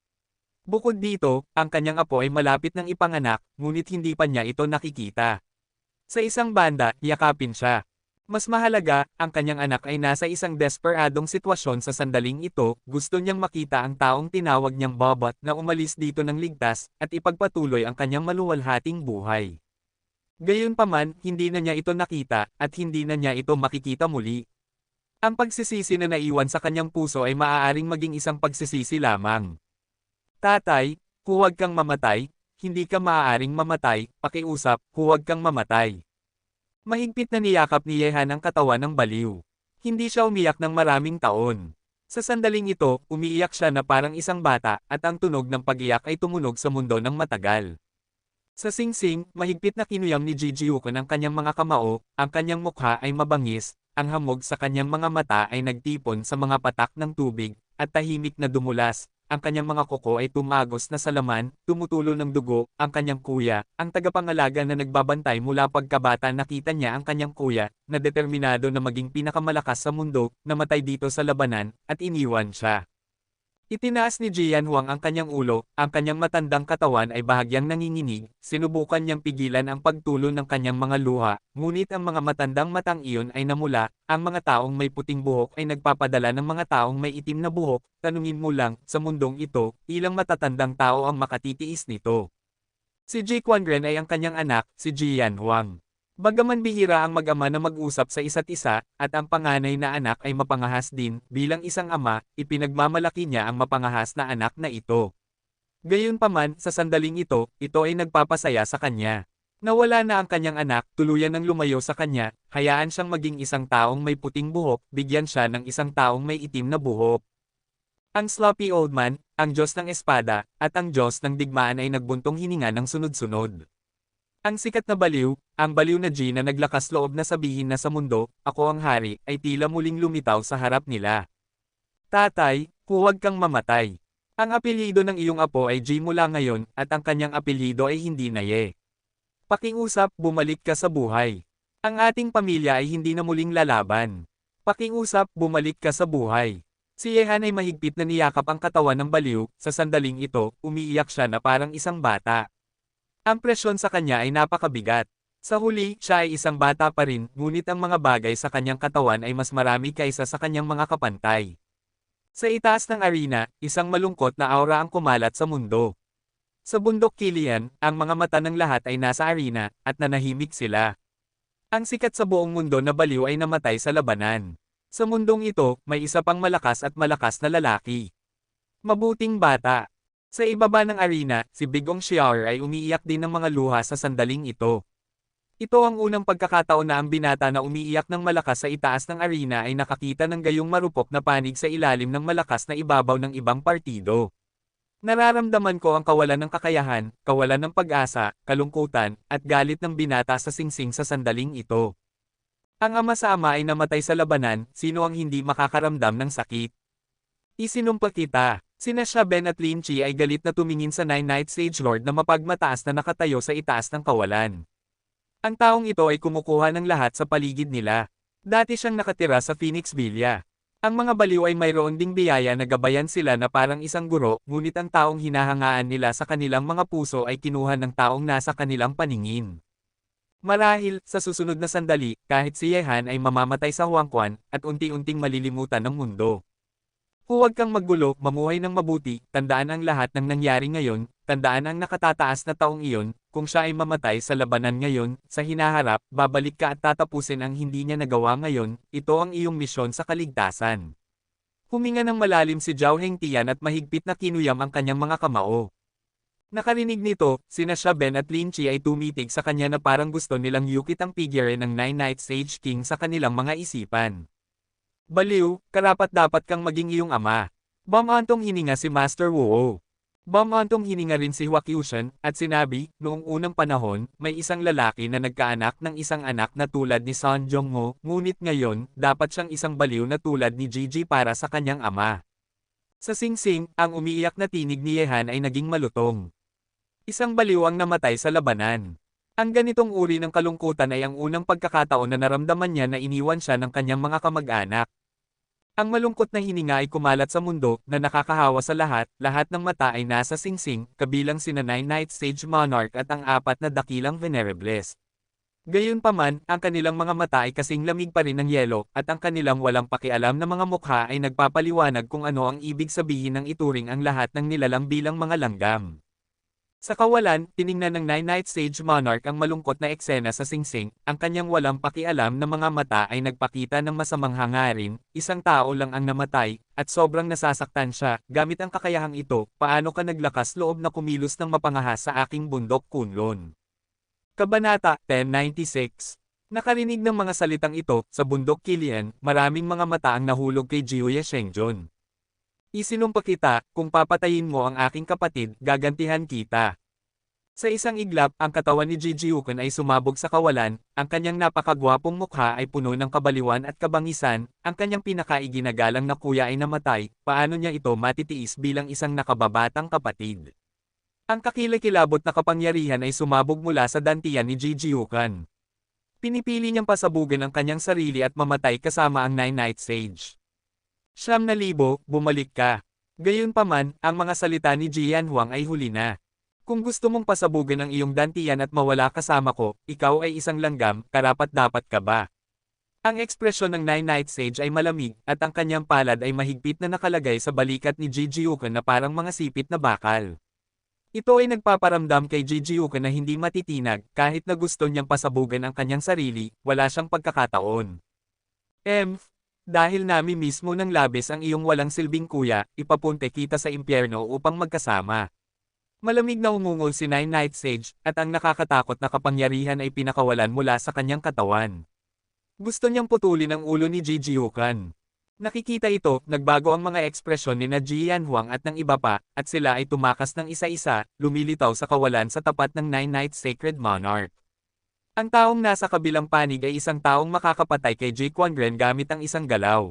Bukod dito, ang kanyang apo ay malapit ng ipanganak, ngunit hindi pa niya ito nakikita. Sa isang banda, yakapin siya. Mas mahalaga, ang kanyang anak ay nasa isang desperadong sitwasyon sa sandaling ito, gusto niyang makita ang taong tinawag niyang Bobot na umalis dito ng ligtas, at ipagpatuloy ang kanyang maluwalhating buhay. Gayunpaman, hindi na niya ito nakita, at hindi na niya ito makikita muli. Ang pagsisisi na naiwan sa kanyang puso ay maaaring maging isang pagsisisi lamang. Tatay, huwag kang mamatay, hindi ka maaaring mamatay, pakiusap, huwag kang mamatay. Mahigpit na niyakap ni Yehan ang katawan ng baliw. Hindi siya umiyak ng maraming taon. Sa sandaling ito, umiiyak siya na parang isang bata, at ang tunog ng pag-iyak ay tumunog sa mundo ng matagal. Sa singsing, mahigpit na kinuyam ni Jijiyuko ng kanyang mga kamao, ang kanyang mukha ay mabangis, ang hamog sa kanyang mga mata ay nagtipon sa mga patak ng tubig, at tahimik na dumulas. Ang kanyang mga kuko ay tumagos na sa laman, tumutulo ng dugo, ang kanyang kuya, ang tagapangalaga na nagbabantay mula pagkabata nakita niya ang kanyang kuya, na determinado na maging pinakamalakas sa mundo, namatay dito sa labanan, at iniwan siya. Itinaas ni Jian Huang ang kanyang ulo, ang kanyang matandang katawan ay bahagyang nanginginig, sinubukan niyang pigilan ang pagtulo ng kanyang mga luha, ngunit ang mga matandang matang iyon ay namula, ang mga taong may puting buhok ay nagpapadala ng mga taong may itim na buhok, tanungin mo lang, sa mundong ito, ilang matatandang tao ang makatitiis nito. Si Ji Quanren ay ang kanyang anak, si Jian Huang. Bagaman bihira ang mag-ama na mag-usap sa isa't isa, at ang panganay na anak ay mapangahas din, bilang isang ama, ipinagmamalaki niya ang mapangahas na anak na ito. Gayunpaman, sa sandaling ito ay nagpapasaya sa kanya. Nawala na ang kanyang anak, tuluyan ng lumayo sa kanya, hayaan siyang maging isang taong may puting buhok, bigyan siya ng isang taong may itim na buhok. Ang sloppy old man, ang Diyos ng espada, at ang Diyos ng digmaan ay nagbuntong hininga ng sunod-sunod. Ang sikat na baliw, ang baliw na G na naglakas loob na sabihin na sa mundo, ako ang hari, ay tila muling lumitaw sa harap nila. Tatay, huwag kang mamatay. Ang apelyido ng iyong apo ay G mula ngayon, at ang kanyang apelyido ay hindi na Ye. Pakiusap, bumalik ka sa buhay. Ang ating pamilya ay hindi na muling lalaban. Pakiusap, bumalik ka sa buhay. Si Yehan ay mahigpit na niyakap ang katawan ng baliw, sa sandaling ito, umiiyak siya na parang isang bata. Ang presyon sa kanya ay napakabigat. Sa huli, siya ay isang bata pa rin, ngunit ang mga bagay sa kanyang katawan ay mas marami kaysa sa kanyang mga kapantay. Sa itaas ng arena, isang malungkot na aura ang kumalat sa mundo. Sa bundok Kilian, ang mga mata ng lahat ay nasa arena, at nanahimik sila. Ang sikat sa buong mundo na baliw ay namatay sa labanan. Sa mundong ito, may isa pang malakas na lalaki. Mabuting bata. Sa ibaba ng arena, si Bigong Xiaoer ay umiiyak din ng mga luha sa sandaling ito. Ito ang unang pagkakataon na ang binata na umiiyak ng malakas sa itaas ng arena ay nakakita ng gayong marupok na panig sa ilalim ng malakas na ibabaw ng ibang partido. Nararamdaman ko ang kawalan ng kakayahan, kawalan ng pag-asa, kalungkutan, at galit ng binata sa singsing sa sandaling ito. Ang ama sa ama ay namatay sa labanan, sino ang hindi makakaramdam ng sakit? Isinumpa kita. Sina Ben at Lin Chi ay galit na tumingin sa Nine-Night Sage Lord na mapagmataas na nakatayo sa itaas ng kawalan. Ang taong ito ay kumukuha ng lahat sa paligid nila. Dati siyang nakatira sa Phoenix Villa. Ang mga baliw ay mayroon ding biyaya na gabayan sila na parang isang guro, ngunit ang taong hinahangaan nila sa kanilang mga puso ay kinuha ng taong nasa kanilang paningin. Marahil, sa susunod na sandali, kahit si Yehan ay mamamatay sa Huangquan, at unti-unting malilimutan ng mundo. Huwag kang maggulo, mamuhay ng mabuti, tandaan ang lahat ng nangyari ngayon, tandaan ang nakatataas na taong iyon, kung siya ay mamatay sa labanan ngayon, sa hinaharap, babalik ka at tatapusin ang hindi niya nagawa ngayon, ito ang iyong misyon sa kaligtasan. Huminga ng malalim si Zhao Hengtian at mahigpit na kinuyam ang kanyang mga kamao. Nakarinig nito, sina Shaben at Lin Chi ay tumitig sa kanya na parang gusto nilang yukit ang figure ng Nine Nights Sage King sa kanilang mga isipan. Baliw, karapat-dapat kang maging iyong ama. Bumantong hininga si Master Wu. Bumantong hininga rin si Hua Qiushan, at sinabi, noong unang panahon, may isang lalaki na nagkaanak ng isang anak na tulad ni Sun Jongho, ngunit ngayon, dapat siyang isang baliw na tulad ni Gigi para sa kanyang ama. Sa singsing, ang umiiyak na tinig ni Yehan ay naging malutong. Isang baliw ang namatay sa labanan. Ang ganitong uri ng kalungkutan ay ang unang pagkakataon na naramdaman niya na iniwan siya ng kanyang mga kamag-anak. Ang malungkot na hininga ay kumalat sa mundo, na nakakahawa sa lahat ng mata ay nasa singsing, kabilang sina Nine Nights Sage Monarch at ang apat na dakilang Venerables. Gayunpaman, ang kanilang mga mata ay kasing lamig pa rin ng yelo, at ang kanilang walang pakialam na mga mukha ay nagpapaliwanag kung ano ang ibig sabihin ng ituring ang lahat ng nilalang bilang mga langgam. Sa kawalan, tiningnan ng Nine Nights Sage Monarch ang malungkot na eksena sa singsing, ang kanyang walang pakialam na mga mata ay nagpakita ng masamang hangarin, isang tao lang ang namatay, at sobrang nasasaktan siya, gamit ang kakayahang ito, paano ka naglakas loob na kumilos ng mapangahas sa aking bundok Kunlun. Kabanata 1096. Nakarinig ng mga salitang ito, sa bundok Kilian, maraming mga mata ang nahulog kay Jiuye Shengjon. Isinumpa kita, kung papatayin mo ang aking kapatid, gagantihan kita. Sa isang iglap, ang katawan ni Jijiuken ay sumabog sa kawalan, ang kanyang napakagwapong mukha ay puno ng kabaliwan at kabangisan, ang kanyang pinakaiginagalang na kuya ay namatay, paano niya ito matitiis bilang isang nakababatang kapatid? Ang kakilakilabot na kapangyarihan ay sumabog mula sa dantian ni Jijiuken. Pinipili niyang pasabugin ang kanyang sarili at mamatay kasama ang Nine Nights Sage. 9,000, bumalik ka. Gayunpaman, ang mga salita ni Jian Huang ay huli na. Kung gusto mong pasabugin ang iyong dantian at mawala kasama ko, ikaw ay isang langgam, karapat-dapat ka ba? Ang ekspresyon ng Nine Nights Sage ay malamig, at ang kanyang palad ay mahigpit na nakalagay sa balikat ni Jijiuken na parang mga sipit na bakal. Ito ay nagpaparamdam kay Jijiuken na hindi matitinag, kahit na gusto niyang pasabugan ang kanyang sarili, wala siyang pagkakataon. Dahil nami mismo ng labis ang iyong walang silbing kuya, ipapunte kita sa impyerno upang magkasama. Malamig na umungol si Nine Nights Sage, at ang nakakatakot na kapangyarihan ay pinakawalan mula sa kanyang katawan. Gusto niyang putulin ang ulo ni Jijiuken. Nakikita ito, nagbago ang mga ekspresyon ni na Jian Huang at ng iba pa, at sila ay tumakas ng isa-isa, lumilitaw sa kawalan sa tapat ng Nine Nights Sacred Monarch. Ang taong nasa kabilang panig ay isang taong makakapatay kay Ji Quangren gamit ang isang galaw.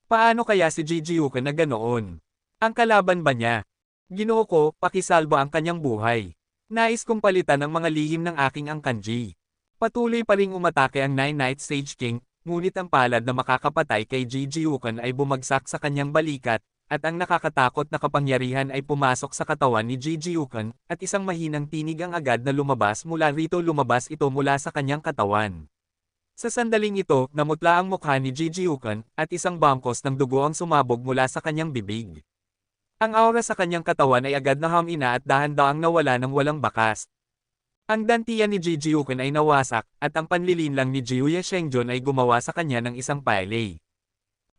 Paano kaya si Jijiuken na ganoon? Ang kalaban ba niya? Ginoo ko, pakisalba ang kanyang buhay. Nais kong palitan ang mga lihim ng aking angkanji. Patuloy pa ring umatake ang Nine Nights Sage King, ngunit ang palad na makakapatay kay Jijiuken ay bumagsak sa kanyang balikat, at ang nakakatakot na kapangyarihan ay pumasok sa katawan ni Jijiuken, at isang mahinang tinig ang agad na lumabas mula rito lumabas ito mula sa kanyang katawan. Sa sandaling ito, namutla ang mukha ni Jijiuken, at isang bangkos ng dugo ang sumabog mula sa kanyang bibig. Ang aura sa kanyang katawan ay agad na humina at dahan-daang nawala ng walang bakas. Ang dantian ni Jijiuken ay nawasak, at ang panlilinlang ni Jiuye Shengjon ay gumawa sa kanya ng isang pile.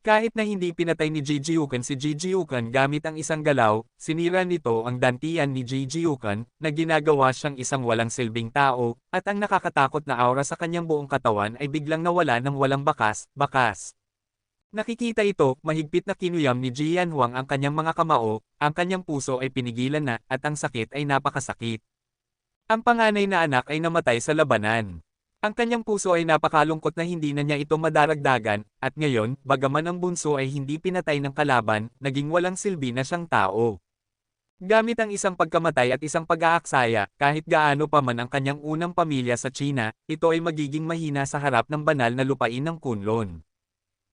Kahit na hindi pinatay ni Jijiuken si Jijiuken gamit ang isang galaw, sinira nito ang dantian ni Jijiuken, na ginagawa siyang isang walang silbing tao, at ang nakakatakot na aura sa kanyang buong katawan ay biglang nawala ng walang bakas. Nakikita ito, mahigpit na kinuyam ni Jian Huang ang kanyang mga kamao, ang kanyang puso ay pinigilan na, at ang sakit ay napakasakit. Ang panganay na anak ay namatay sa labanan. Ang kanyang puso ay napakalungkot na hindi na niya ito madaragdagan, at ngayon, bagaman ang bunso ay hindi pinatay ng kalaban, naging walang silbi na siyang tao. Gamit ang isang pagkamatay at isang pag-aaksaya, kahit gaano pa man ang kanyang unang pamilya sa China, ito ay magiging mahina sa harap ng banal na lupain ng Kunlun.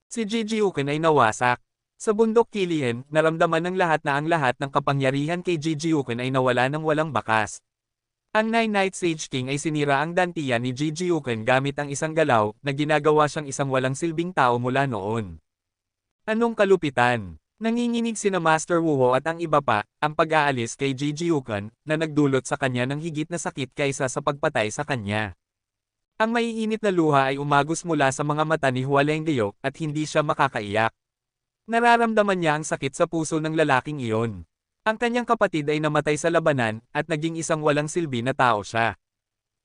Si Jijiuken ay nawasak. Sa bundok Kilian, naramdaman ng lahat na ang lahat ng kapangyarihan kay Jijiuken ay nawala ng walang bakas. Ang Nine Nights Sage King ay sinira ang dantian ni Jijiuken gamit ang isang galaw, na ginagawa siyang isang walang silbing tao mula noon. Anong kalupitan? Nanginginig sina Master Wu at ang iba pa, ang pag-aalis kay Jijiuken, na nagdulot sa kanya ng higit na sakit kaysa sa pagpatay sa kanya. Ang maiinit na luha ay umagos mula sa mga mata ni Hua Lenggeo, at hindi siya makakaiyak. Nararamdaman niya ang sakit sa puso ng lalaking iyon. Ang kanyang kapatid ay namatay sa labanan, at naging isang walang silbi na tao siya.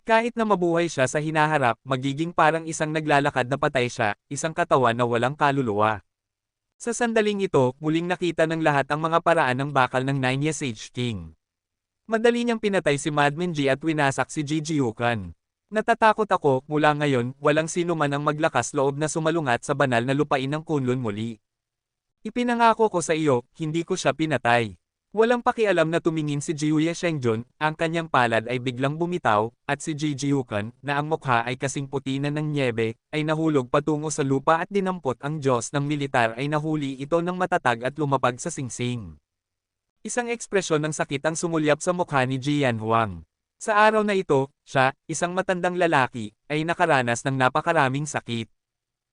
Kahit na mabuhay siya sa hinaharap, magiging parang isang naglalakad na patay siya, isang katawan na walang kaluluwa. Sa sandaling ito, muling nakita ng lahat ang mga paraan ng bakal ng Nine Sage King. Madali niyang pinatay si Madman G at winasak si Ji Yukan. Natatakot ako, mula ngayon, walang sino man ang maglakas loob na sumalungat sa banal na lupain ng Kunlun muli. Ipinangako ko sa iyo, hindi ko siya pinatay. Walang pakialam na tumingin si Jiuye Shengjun, ang kanyang palad ay biglang bumitaw, at si Ji Yukan, na ang mukha ay kasing puti na ng nyebe, ay nahulog patungo sa lupa at dinampot ang Diyos ng militar ay nahuli ito ng matatag at lumapag sa singsing. Isang ekspresyon ng sakit ang sumulyap sa mukha ni Jian Huang. Sa araw na ito, siya, isang matandang lalaki, ay nakaranas ng napakaraming sakit.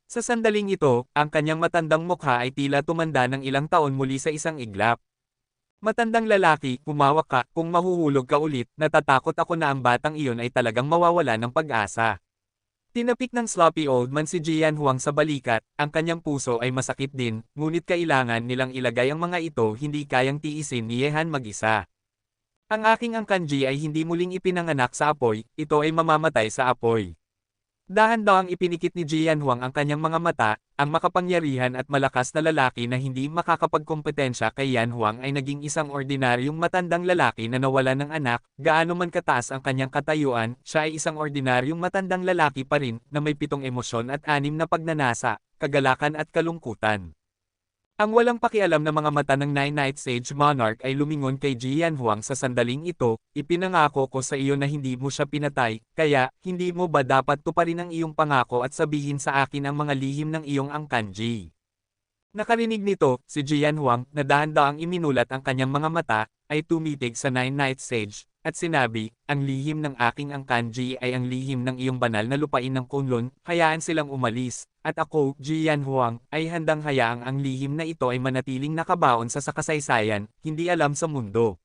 Sa sandaling ito, ang kanyang matandang mukha ay tila tumanda ng ilang taon muli sa isang iglap. Matandang lalaki, humawak ka, kung mahuhulog ka ulit, natatakot ako na ang batang iyon ay talagang mawawala ng pag-asa. Tinapik ng sloppy old man si Jian Huang sa balikat, ang kanyang puso ay masakit din, ngunit kailangan nilang ilagay ang mga ito hindi kayang tiisin ni Yehan mag-isa. Ang aking angkanji ay hindi muling ipinanganak sa apoy, ito ay mamamatay sa apoy. Dahan-dahang ipinikit ni Jian Huang ang kanyang mga mata, ang makapangyarihan at malakas na lalaki na hindi makakapagkompetensya kay Yan Huang ay naging isang ordinaryong matandang lalaki na nawala ng anak, gaano man kataas ang kanyang katayuan, siya ay isang ordinaryong matandang lalaki pa rin, na may 7 emosyon at 6 na pagnanasa, kagalakan at kalungkutan. Ang walang pakialam na mga mata ng Nine-Night Sage Monarch ay lumingon kay Jian Huang sa sandaling ito, ipinangako ko sa iyo na hindi mo siya pinatay, kaya, hindi mo ba dapat tuparin ang iyong pangako at sabihin sa akin ang mga lihim ng iyong angkanji? Nakarinig nito, si Jian Huang, na dahan-daang iminulat ang kanyang mga mata, ay tumitig sa Nine-Night Sage, at sinabi, ang lihim ng aking angkanji ay ang lihim ng iyong banal na lupain ng Kunlun, hayaan silang umalis, at ako, Jian Huang, ay handang hayaang ang lihim na ito ay manatiling nakabaon sa kasaysayan, hindi alam sa mundo.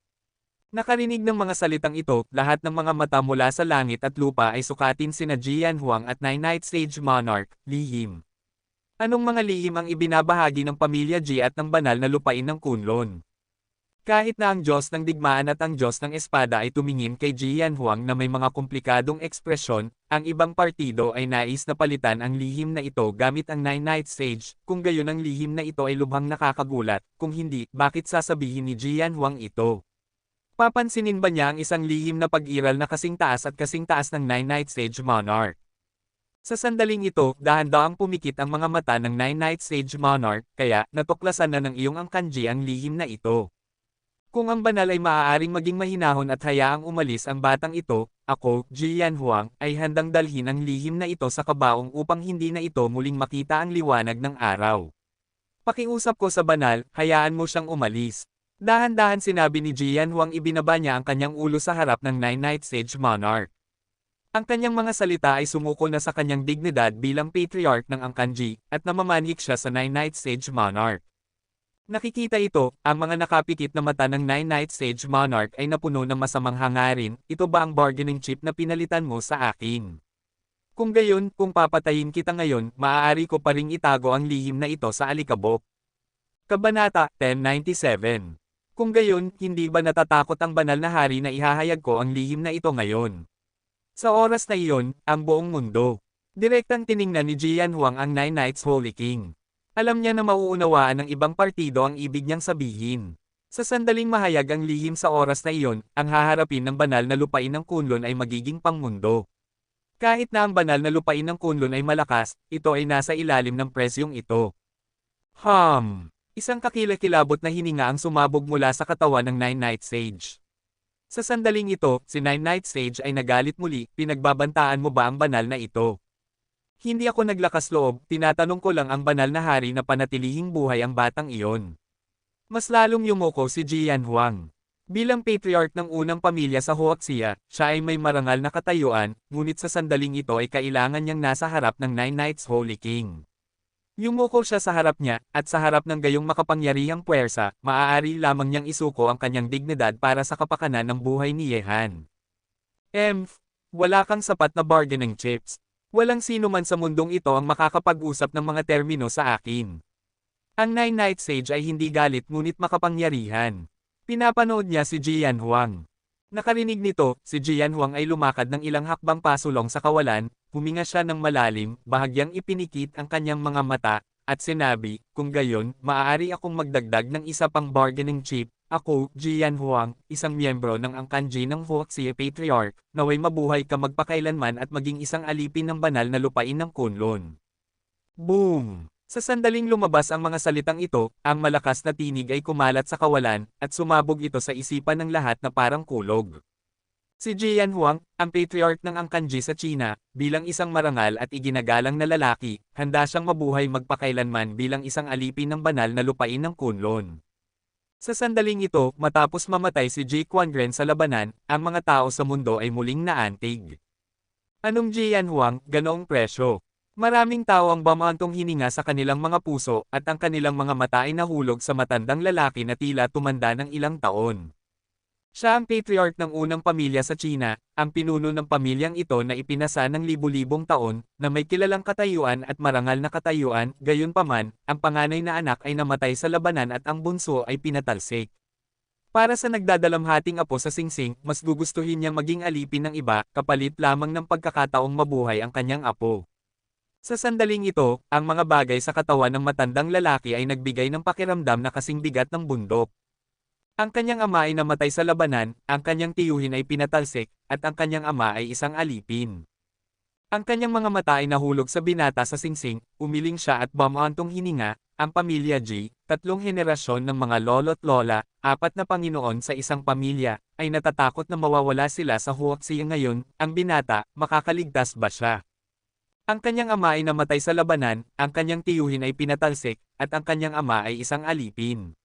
Nakarinig ng mga salitang ito, lahat ng mga mata mula sa langit at lupa ay sukatin sina Jian Huang at Nine-Night Sage Monarch, lihim. Anong mga lihim ang ibinabahagi ng pamilya Ji at ng banal na lupain ng Kunlun? Kahit na ang Diyos ng digmaan at ang Diyos ng espada ay tumingin kay Jian Huang na may mga komplikadong ekspresyon, ang ibang partido ay nais na palitan ang lihim na ito gamit ang Nine-Night Sage, kung gayon ang lihim na ito ay lubhang nakakagulat, kung hindi, bakit sasabihin ni Jian Huang ito? Papansinin ba niya ang isang lihim na pag-iral na kasing taas at kasing taas ng Nine-Night Sage Monarch? Sa sandaling ito, dahan-dahang pumikit ang mga mata ng Nine-Night Sage Monarch, kaya, natuklasan na ng iyong angkanji ang lihim na ito. Kung ang banal ay maaaring maging mahinahon at hayaang umalis ang batang ito, ako, Jian Huang, ay handang dalhin ang lihim na ito sa kabaong upang hindi na ito muling makita ang liwanag ng araw. Pakiusap ko sa banal, hayaan mo siyang umalis. Dahan-dahan sinabi ni Jian Huang, ibinaba niya ang kanyang ulo sa harap ng Nine-Night Sage Monarch. Ang kanyang mga salita ay sumuko na sa kanyang dignidad bilang patriarch ng angkanji, at namamanhik siya sa Nine-Night Sage Monarch. Nakikita ito, ang mga nakapikit na mata ng Nine-Night Sage Monarch ay napuno ng masamang hangarin, ito ba ang bargaining chip na pinalitan mo sa akin? Kung gayon, kung papatayin kita ngayon, maaari ko pa ring itago ang lihim na ito sa alikabok. Kabanata 1097. Kung gayon, hindi ba natatakot ang banal na hari na ihahayag ko ang lihim na ito ngayon? Sa oras na iyon, ang buong mundo. Direktang tiningnan ni Jian Huang ang Nine Nights Holy King. Alam niya na mauunawaan ng ibang partido ang ibig niyang sabihin. Sa sandaling mahayag ang lihim sa oras na iyon, ang haharapin ng banal na lupain ng Kunlun ay magiging pangmundo. Kahit na ang banal na lupain ng Kunlun ay malakas, ito ay nasa ilalim ng presyong ito. Isang kakilakilabot na hininga ang sumabog mula sa katawan ng Nine-Night Sage. Sa sandaling ito, si Nine-Night Sage ay nagalit muli, pinagbabantaan mo ba ang banal na ito? Hindi ako naglakas loob, tinatanong ko lang ang banal na hari na panatilihing buhay ang batang iyon. Mas lalong yumuko si Jian Huang. Bilang patriarch ng unang pamilya sa Huaxia, siya ay may marangal na katayuan, ngunit sa sandaling ito ay kailangan niyang nasa harap ng Nine Nights Holy King. Yumuko siya sa harap niya, at sa harap ng gayong makapangyarihang puwersa, maaari lamang niyang isuko ang kanyang dignidad para sa kapakanan ng buhay ni Yehan. Wala kang sapat na bargaining chips. Walang sino man sa mundong ito ang makakapag-usap ng mga termino sa akin. Ang Nine Night Sage ay hindi galit ngunit makapangyarihan. Pinapanood niya si Jian Huang. Nakarinig nito, si Jian Huang ay lumakad ng ilang hakbang pasulong sa kawalan, huminga siya ng malalim, bahagyang ipinikit ang kanyang mga mata, at sinabi, kung gayon, maaari akong magdagdag ng isa pang bargaining chip. Ako, Jian Huang, isang miyembro ng Angkanji ng Huaxia Patriarch, naway mabuhay ka magpakailanman at maging isang alipin ng banal na lupain ng Kunlun. Boom! Sa sandaling lumabas ang mga salitang ito, ang malakas na tinig ay kumalat sa kawalan, at sumabog ito sa isipan ng lahat na parang kulog. Si Jian Huang, ang patriarch ng Angkanji sa China, bilang isang marangal at iginagalang na lalaki, handa siyang mabuhay magpakailanman bilang isang alipin ng banal na lupain ng Kunlun. Sa sandaling ito, matapos mamatay si Ji Quangren sa labanan, ang mga tao sa mundo ay muling naantig. Anong Jian Huang, ganoong presyo? Maraming tao ang bumantong hininga sa kanilang mga puso at ang kanilang mga mata ay nahulog sa matandang lalaki na tila tumanda ng ilang taon. Siya ang patriarch ng unang pamilya sa China, ang pinuno ng pamilyang ito na ipinasa ng libu-libong taon, na may kilalang katayuan at marangal na katayuan, gayunpaman, ang panganay na anak ay namatay sa labanan at ang bunso ay pinatalsik. Para sa nagdadalamhating apo sa singsing, mas gugustuhin niyang maging alipin ng iba, kapalit lamang ng pagkakataong mabuhay ang kanyang apo. Sa sandaling ito, ang mga bagay sa katawan ng matandang lalaki ay nagbigay ng pakiramdam na kasing bigat ng bundok. Ang kanyang ama ay namatay sa labanan, ang kanyang tiyuhin ay pinatalsik, at ang kanyang ama ay isang alipin. Ang kanyang mga mata ay nahulog sa binata sa singsing, umiling siya at bumantong hininga, ang pamilya Ji, 3 henerasyon ng mga lolo't lola, 4 na Panginoon sa isang pamilya, ay natatakot na mawawala sila sa Huaxia ngayon, ang binata, makakaligtas ba siya? Ang kanyang ama ay namatay sa labanan, ang kanyang tiyuhin ay pinatalsik, at ang kanyang ama ay isang alipin.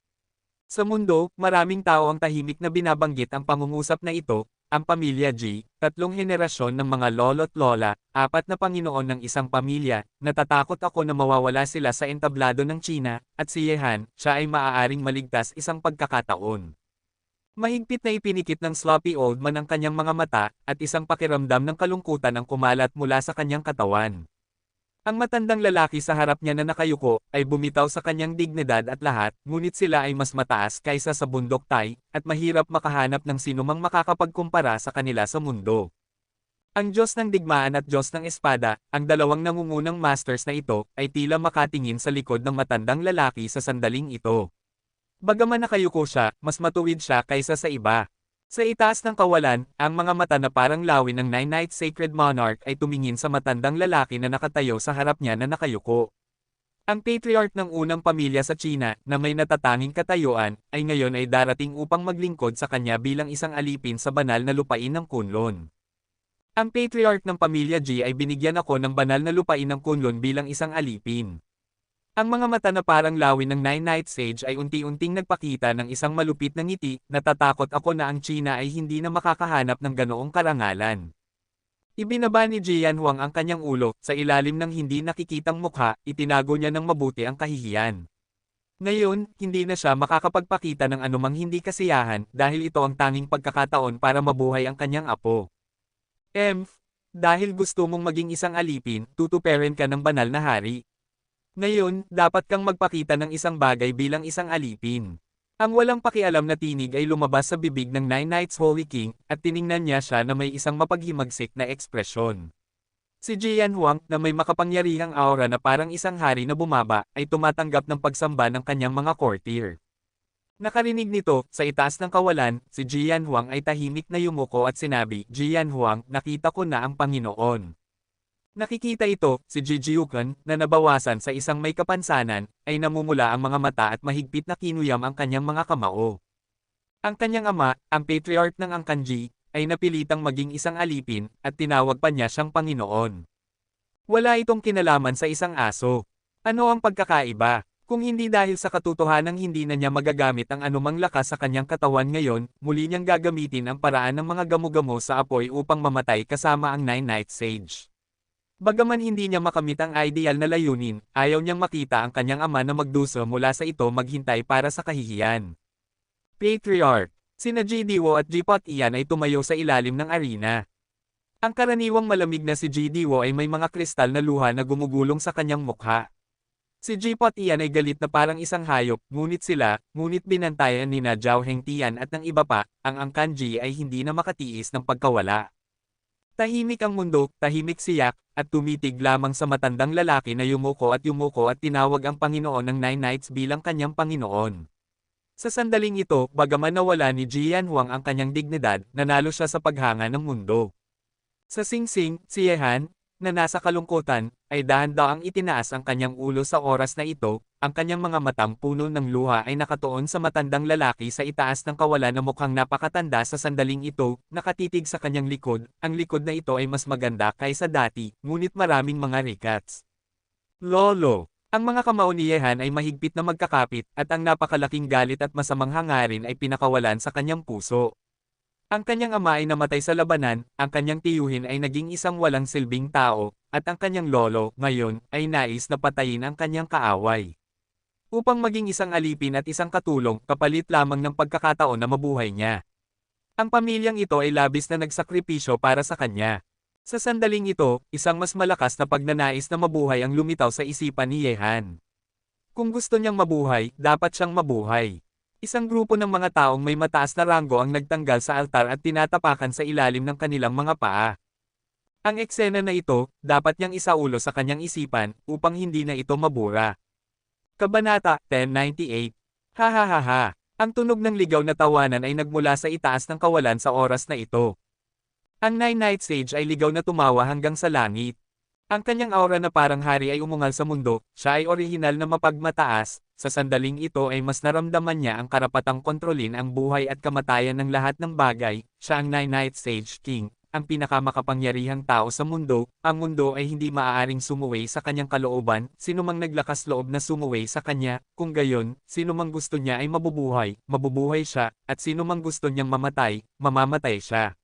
Sa mundo, maraming tao ang tahimik na binabanggit ang pangungusap na ito, ang pamilya Ji, 3 henerasyon ng mga lolo't lola, 4 na Panginoon ng isang pamilya, natatakot ako na mawawala sila sa entablado ng China, at si Yehan, siya ay maaaring maligtas isang pagkakataon. Mahigpit na ipinikit ng sloppy old man ang kanyang mga mata, at isang pakiramdam ng kalungkutan ang kumalat mula sa kanyang katawan. Ang matandang lalaki sa harap niya na nakayuko, ay bumitaw sa kanyang dignidad at lahat, ngunit sila ay mas mataas kaysa sa bundok Tai, at mahirap makahanap ng sinumang makakapagkumpara sa kanila sa mundo. Ang Diyos ng digmaan at Diyos ng espada, ang dalawang nangungunang masters na ito, ay tila makatingin sa likod ng matandang lalaki sa sandaling ito. Bagaman nakayuko siya, mas matuwid siya kaysa sa iba. Sa itaas ng kawalan, ang mga mata na parang lawin ng Nine Night Sacred Monarch ay tumingin sa matandang lalaki na nakatayo sa harap niya na nakayuko. Ang patriarch ng unang pamilya sa China, na may natatanging katayuan, ay ngayon ay darating upang maglingkod sa kanya bilang isang alipin sa banal na lupain ng Kunlun. Ang patriarch ng pamilya Ji ay binigyan ako ng banal na lupain ng Kunlun bilang isang alipin. Ang mga mata na parang lawin ng Nine Night Sage ay unti-unting nagpakita ng isang malupit na ngiti, natatakot ako na ang China ay hindi na makakahanap ng ganoong karangalan. Ibinaba ni Jian Huang ang kanyang ulo, sa ilalim ng hindi nakikitang mukha, itinago niya ng mabuti ang kahihiyan. Ngayon, hindi na siya makakapagpakita ng anumang hindi kasiyahan, dahil ito ang tanging pagkakataon para mabuhay ang kanyang apo. Dahil gusto mong maging isang alipin, tutuperin ka ng banal na hari. Ngayon, dapat kang magpakita ng isang bagay bilang isang alipin. Ang walang pakialam na tinig ay lumabas sa bibig ng Nine Nights Holy King, at tiningnan niya siya na may isang mapaghimagsik na ekspresyon. Si Jian Huang, na may makapangyarihang aura na parang isang hari na bumaba, ay tumatanggap ng pagsamba ng kanyang mga courtier. Nakarinig nito, sa itaas ng kawalan, si Jian Huang ay tahimik na yumuko at sinabi, Jian Huang, nakita ko na ang Panginoon. Nakikita ito, si Ji Jiuquan, na nabawasan sa isang may kapansanan, ay namumula ang mga mata at mahigpit na kinuyam ang kanyang mga kamao. Ang kanyang ama, ang patriarch ng Angkanji, ay napilitang maging isang alipin, at tinawag pa niya siyang Panginoon. Wala itong kinalaman sa isang aso. Ano ang pagkakaiba? Kung hindi dahil sa katotohanang hindi na niya magagamit ang anumang lakas sa kanyang katawan ngayon, muli niyang gagamitin ang paraan ng mga gamo-gamo sa apoy upang mamatay kasama ang Nine Night Sage. Bagaman hindi niya makamit ang ideal na layunin, ayaw niyang makita ang kanyang ama na magdusa mula sa ito maghintay para sa kahihiyan. Patriarch, sina Ji Diwo at Ji Pot Ian ay tumayo sa ilalim ng arena. Ang karaniwang malamig na si Ji Diwo ay may mga kristal na luha na gumugulong sa kanyang mukha. Si Jipot Ian ay galit na parang isang hayop, ngunit binantayan ni na Zhao Hengtian at ng iba pa, ang Kanji ay hindi na makatiis ng pagkawala. Tahimik ang mundo, tahimik si Yak, at tumitig lamang sa matandang lalaki na yumuko at tinawag ang Panginoon ng Nine Knights bilang kanyang Panginoon. Sa sandaling ito, bagaman nawala ni Jian Huang ang kanyang dignidad, nanalo siya sa paghanga ng mundo. Sa singsing, si Yehan, na nasa kalungkutan, ay dahan-daang itinaas ang kanyang ulo sa oras na ito, ang kanyang mga matang puno ng luha ay nakatuon sa matandang lalaki sa itaas ng kawalan na mukhang napakatanda sa sandaling ito, nakatitig sa kanyang likod, ang likod na ito ay mas maganda kaysa dati, ngunit maraming mga rikats. Lolo! Ang mga kamao ni Yehan ay mahigpit na magkakapit at ang napakalaking galit at masamang hangarin ay pinakawalan sa kanyang puso. Ang kanyang ama ay namatay sa labanan, ang kanyang tiyuhin ay naging isang walang silbing tao, at ang kanyang lolo, ngayon, ay nais na patayin ang kanyang kaaway. Upang maging isang alipin at isang katulong, kapalit lamang ng pagkakataon na mabuhay niya. Ang pamilyang ito ay labis na nagsakripisyo para sa kanya. Sa sandaling ito, isang mas malakas na pagnanais na mabuhay ang lumitaw sa isipan ni Yehan. Kung gusto niyang mabuhay, dapat siyang mabuhay. Isang grupo ng mga taong may mataas na ranggo ang nagtanggal sa altar at tinatapakan sa ilalim ng kanilang mga paa. Ang eksena na ito, dapat niyang isaulo sa kanyang isipan, upang hindi na ito mabura. Kabanata 1098. Hahaha. Ang tunog ng ligaw na tawanan ay nagmula sa itaas ng kawalan sa oras na ito. Ang Nine Night Sage ay ligaw na tumawa hanggang sa langit. Ang kanyang aura na parang hari ay umungal sa mundo, siya ay orihinal na mapagmataas, sa sandaling ito ay mas naramdaman niya ang karapatang kontrolin ang buhay at kamatayan ng lahat ng bagay, siya ang Nine Night Sage King, ang pinakamakapangyarihang tao sa mundo, ang mundo ay hindi maaaring sumuway sa kanyang kalooban, sinumang naglakas loob na sumuway sa kanya, kung gayon, sinumang gusto niya ay mabubuhay siya, at sinumang gusto niyang mamatay, mamamatay siya.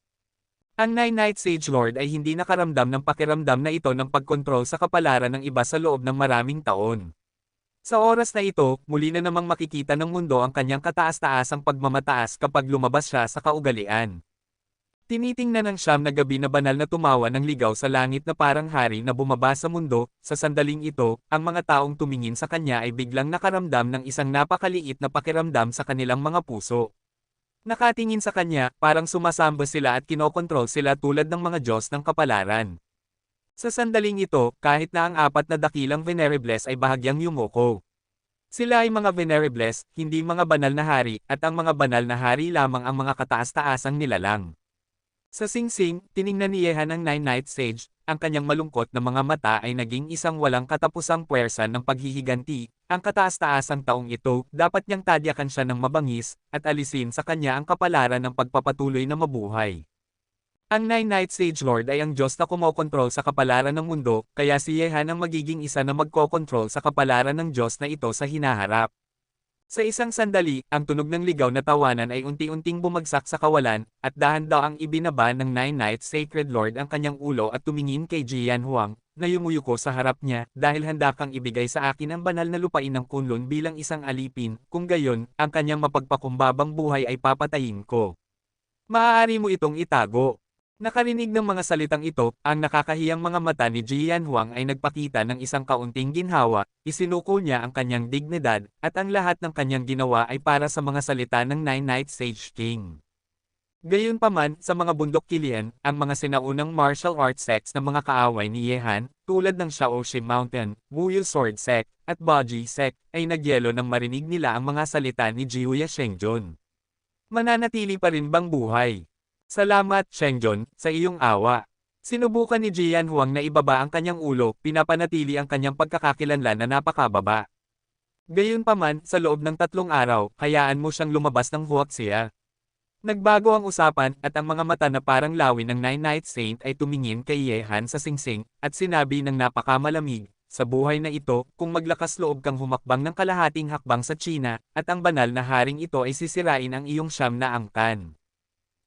Ang Nine Night Sage Lord ay hindi nakaramdam ng pakiramdam na ito ng pagkontrol sa kapalaran ng iba sa loob ng maraming taon. Sa oras na ito, muli na namang makikita ng mundo ang kanyang kataas-taasang pagmamataas kapag lumabas siya sa kaugalian. Tinitingnan ng siyam na gabi na banal na tumawa ng ligaw sa langit na parang hari na bumaba sa mundo, sa sandaling ito, ang mga taong tumingin sa kanya ay biglang nakaramdam ng isang napakaliit na pakiramdam sa kanilang mga puso. Nakatingin sa kanya, parang sumasamba sila at kinokontrol sila tulad ng mga Diyos ng kapalaran. Sa sandaling ito, kahit na ang apat na dakilang Venerables ay bahagyang yumuko. Sila ay mga Venerables, hindi mga banal na hari, at ang mga banal na hari lamang ang mga kataas-taasang nilalang. Sa singsing, tiningnan ni Yehan ang Nine Night Sage, ang kanyang malungkot na mga mata ay naging isang walang katapusang puwersa ng paghihiganti. Ang kataas-taasang taong ito, dapat niyang tadyakan siya ng mabangis, at alisin sa kanya ang kapalaran ng pagpapatuloy na mabuhay. Ang Nine Night Sage Lord ay ang Diyos na kumokontrol sa kapalaran ng mundo, kaya si Yehan ang magiging isa na magkokontrol sa kapalaran ng Diyos na ito sa hinaharap. Sa isang sandali, ang tunog ng ligaw na tawanan ay unti-unting bumagsak sa kawalan, at dahan-daang ibinaba ng Nine Nights Sacred Lord ang kanyang ulo at tumingin kay Jian Huang, na yumuyuko sa harap niya, dahil handa kang ibigay sa akin ang banal na lupain ng Kunlun bilang isang alipin, kung gayon, ang kanyang mapagpakumbabang buhay ay papatayin ko. Maaari mo itong itago. Nakarinig ng mga salitang ito, ang nakakahiyang mga mata ni Jian Huang ay nagpakita ng isang kaunting ginhawa, isinuko niya ang kanyang dignidad, at ang lahat ng kanyang ginawa ay para sa mga salita ng Nine Nights Sage King. Gayunpaman, sa mga bundok Kilian, ang mga sinaunang martial arts sects ng mga kaaway ni Yehan, tulad ng Shaoxi Mountain, Wuyu Sword Sect, at Baji Sect, ay nagyelo nang marinig nila ang mga salita ni Jiuya Shengjun. Mananatili pa rin bang buhay? Salamat, Shengjun, sa iyong awa. Sinubukan ni Jian Huang na ibaba ang kanyang ulo, pinapanatili ang kanyang pagkakakilanlan na napakababa. Gayunpaman, sa loob ng 3 araw, hayaan mo siyang lumabas ng huwaksiya. Nagbago ang usapan, at ang mga mata na parang lawin ng Nine Nights Saint ay tumingin kay Yehan sa singsing, at sinabi ng napakamalamig, sa buhay na ito, kung maglakas loob kang humakbang ng kalahating hakbang sa China, at ang banal na haring ito ay sisirain ang iyong siyam na angkan.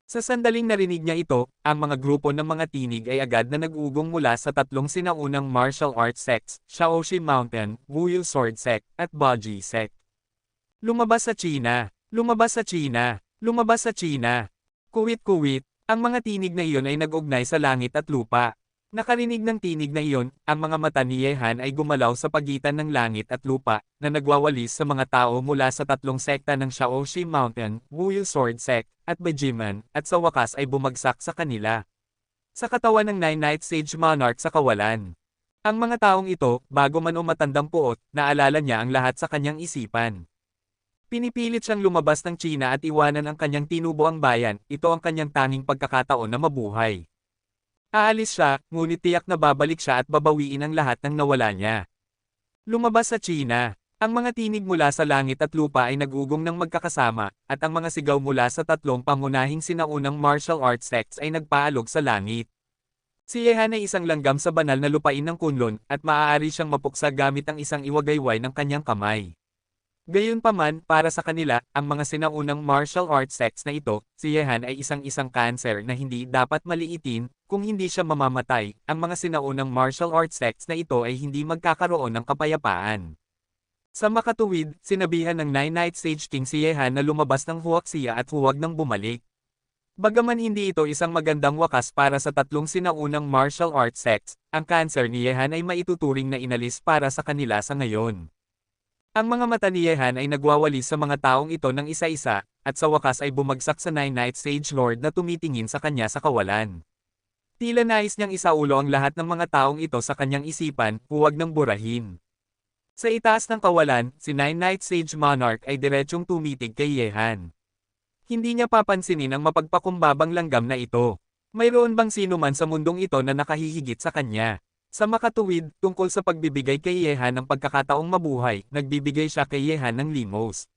Sa sandaling narinig niya ito, ang mga grupo ng mga tinig ay agad na nag-ugong mula sa 3 sinaunang martial arts sects, Shaoxi Mountain, Wuyu Sword Sect, at Baji Sect. Lumabas sa China! Lumabas sa China! Lumabas sa China! Kuwit-kuwit, ang mga tinig na iyon ay nag-ugnay sa langit at lupa. Nakarinig ng tinig na iyon, ang mga mata ni Yehan ay gumalaw sa pagitan ng langit at lupa, na nagwawalis sa mga tao mula sa tatlong sekta ng Shaoxi Mountain, Wuyu Sword Sect, at Bejiman, at sa wakas ay bumagsak sa kanila. Sa katawan ng Nine Night Sage Monarch sa kawalan. Ang mga taong ito, bago man o matandang puot, naalala niya ang lahat sa kanyang isipan. Pinipilit siyang lumabas ng China at iwanan ang kanyang tinubuang bayan, ito ang kanyang tanging pagkakataon na mabuhay. Aalis siya, ngunit tiyak na babalik siya at babawiin ang lahat ng nawala niya. Lumabas sa China. Ang mga tinig mula sa langit at lupa ay nag-ugong ng magkakasama, at ang mga sigaw mula sa tatlong pangunahing sinaunang martial arts sects ay nagpaalog sa langit. Si Yehan ay isang langgam sa banal na lupain ng Kunlun, at maaari siyang mapuksa gamit ang isang iwagayway ng kanyang kamay. Gayunpaman, para sa kanila, ang mga sinaunang martial arts sects na ito, si Yehan ay isang cancer na hindi dapat maliitin, kung hindi siya mamamatay, ang mga sinaunang martial arts sects na ito ay hindi magkakaroon ng kapayapaan. Sa makatuwid, sinabihan ng Nine Night Sage King si Yehan na lumabas ng huwaksiya at huwag nang bumalik. Bagaman hindi ito isang magandang wakas para sa tatlong sinaunang martial arts sects, ang cancer ni Yehan ay maituturing na inalis para sa kanila sa ngayon. Ang mga mata ni Yehan ay nagwawalis sa mga taong ito ng isa-isa, at sa wakas ay bumagsak sa Nine Night Sage Lord na tumitingin sa kanya sa kawalan. Tila nais niyang isaulo ang lahat ng mga taong ito sa kanyang isipan, huwag nang burahin. Sa itaas ng kawalan, si Nine Night Sage Monarch ay diretsyong tumitig kay Yehan. Hindi niya papansinin ang mapagpakumbabang langgam na ito. Mayroon bang sino man sa mundong ito na nakahihigit sa kanya? Sa makatuwid, tungkol sa pagbibigay kay Yehan ng pagkakataong mabuhay, nagbibigay siya kay Yehan ng limos.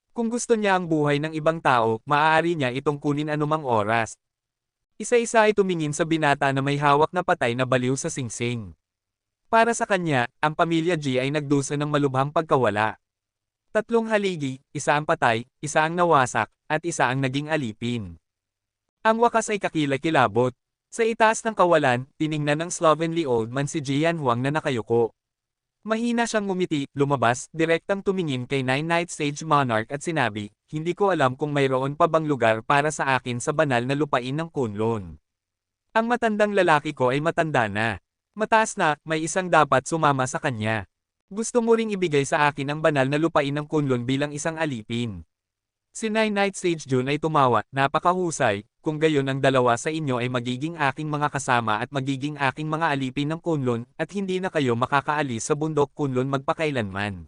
Kung gusto niya ang buhay ng ibang tao, maaari niya itong kunin anumang oras. Isa-isa ay tumingin sa binata na may hawak na patay na baliw sa singsing. Para sa kanya, ang pamilya G ay nagdusa ng malubhang pagkawala. Tatlong haligi, isa ang patay, isa ang nawasak, at isa ang naging alipin. Ang wakas ay kakilakilabot. Sa itaas ng kawalan, tiningnan ng slovenly old man si Jian Huang na nakayuko. Mahina siyang ngumiti, lumabas, direktang tumingin kay Nine Night Sage Monarch at sinabi, hindi ko alam kung mayroon pa bang lugar para sa akin sa banal na lupain ng Kunlun. Ang matandang lalaki ko ay matanda na. Mataas na, may isang dapat sumama sa kanya. Gusto mo ring ibigay sa akin ang banal na lupain ng Kunlun bilang isang alipin. Si Nine Night Sage Jun ay tumawa, napakahusay, kung gayon ang dalawa sa inyo ay magiging aking mga kasama at magiging aking mga alipin ng Kunlun, at hindi na kayo makakaalis sa bundok Kunlun magpakailanman.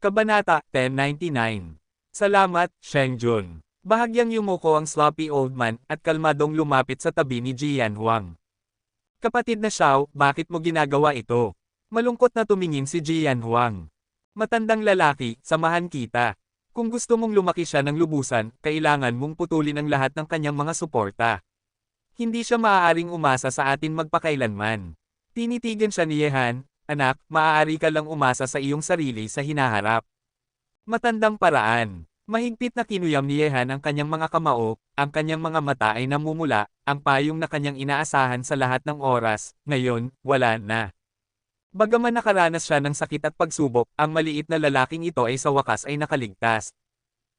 Kabanata 1099. Salamat, Sheng Jun. Bahagyang yumuko ang sloppy old man, at kalmadong lumapit sa tabi ni Jian Huang. Kapatid na Xiao, bakit mo ginagawa ito? Malungkot na tumingin si Jian Huang. Matandang lalaki, samahan kita. Kung gusto mong lumaki siya ng lubusan, kailangan mong putulin ang lahat ng kanyang mga suporta. Hindi siya maaaring umasa sa atin magpakailanman. Tinitigan siya ni Yehan, anak, maaari ka lang umasa sa iyong sarili sa hinaharap. Matandang paraan. Mahigpit na kinuyam ni Yehan ang kanyang mga kamao, ang kanyang mga mata ay namumula, ang payong na kanyang inaasahan sa lahat ng oras, ngayon, wala na. Bagaman nakaranas siya ng sakit at pagsubok, ang maliit na lalaking ito ay sa wakas ay nakaligtas.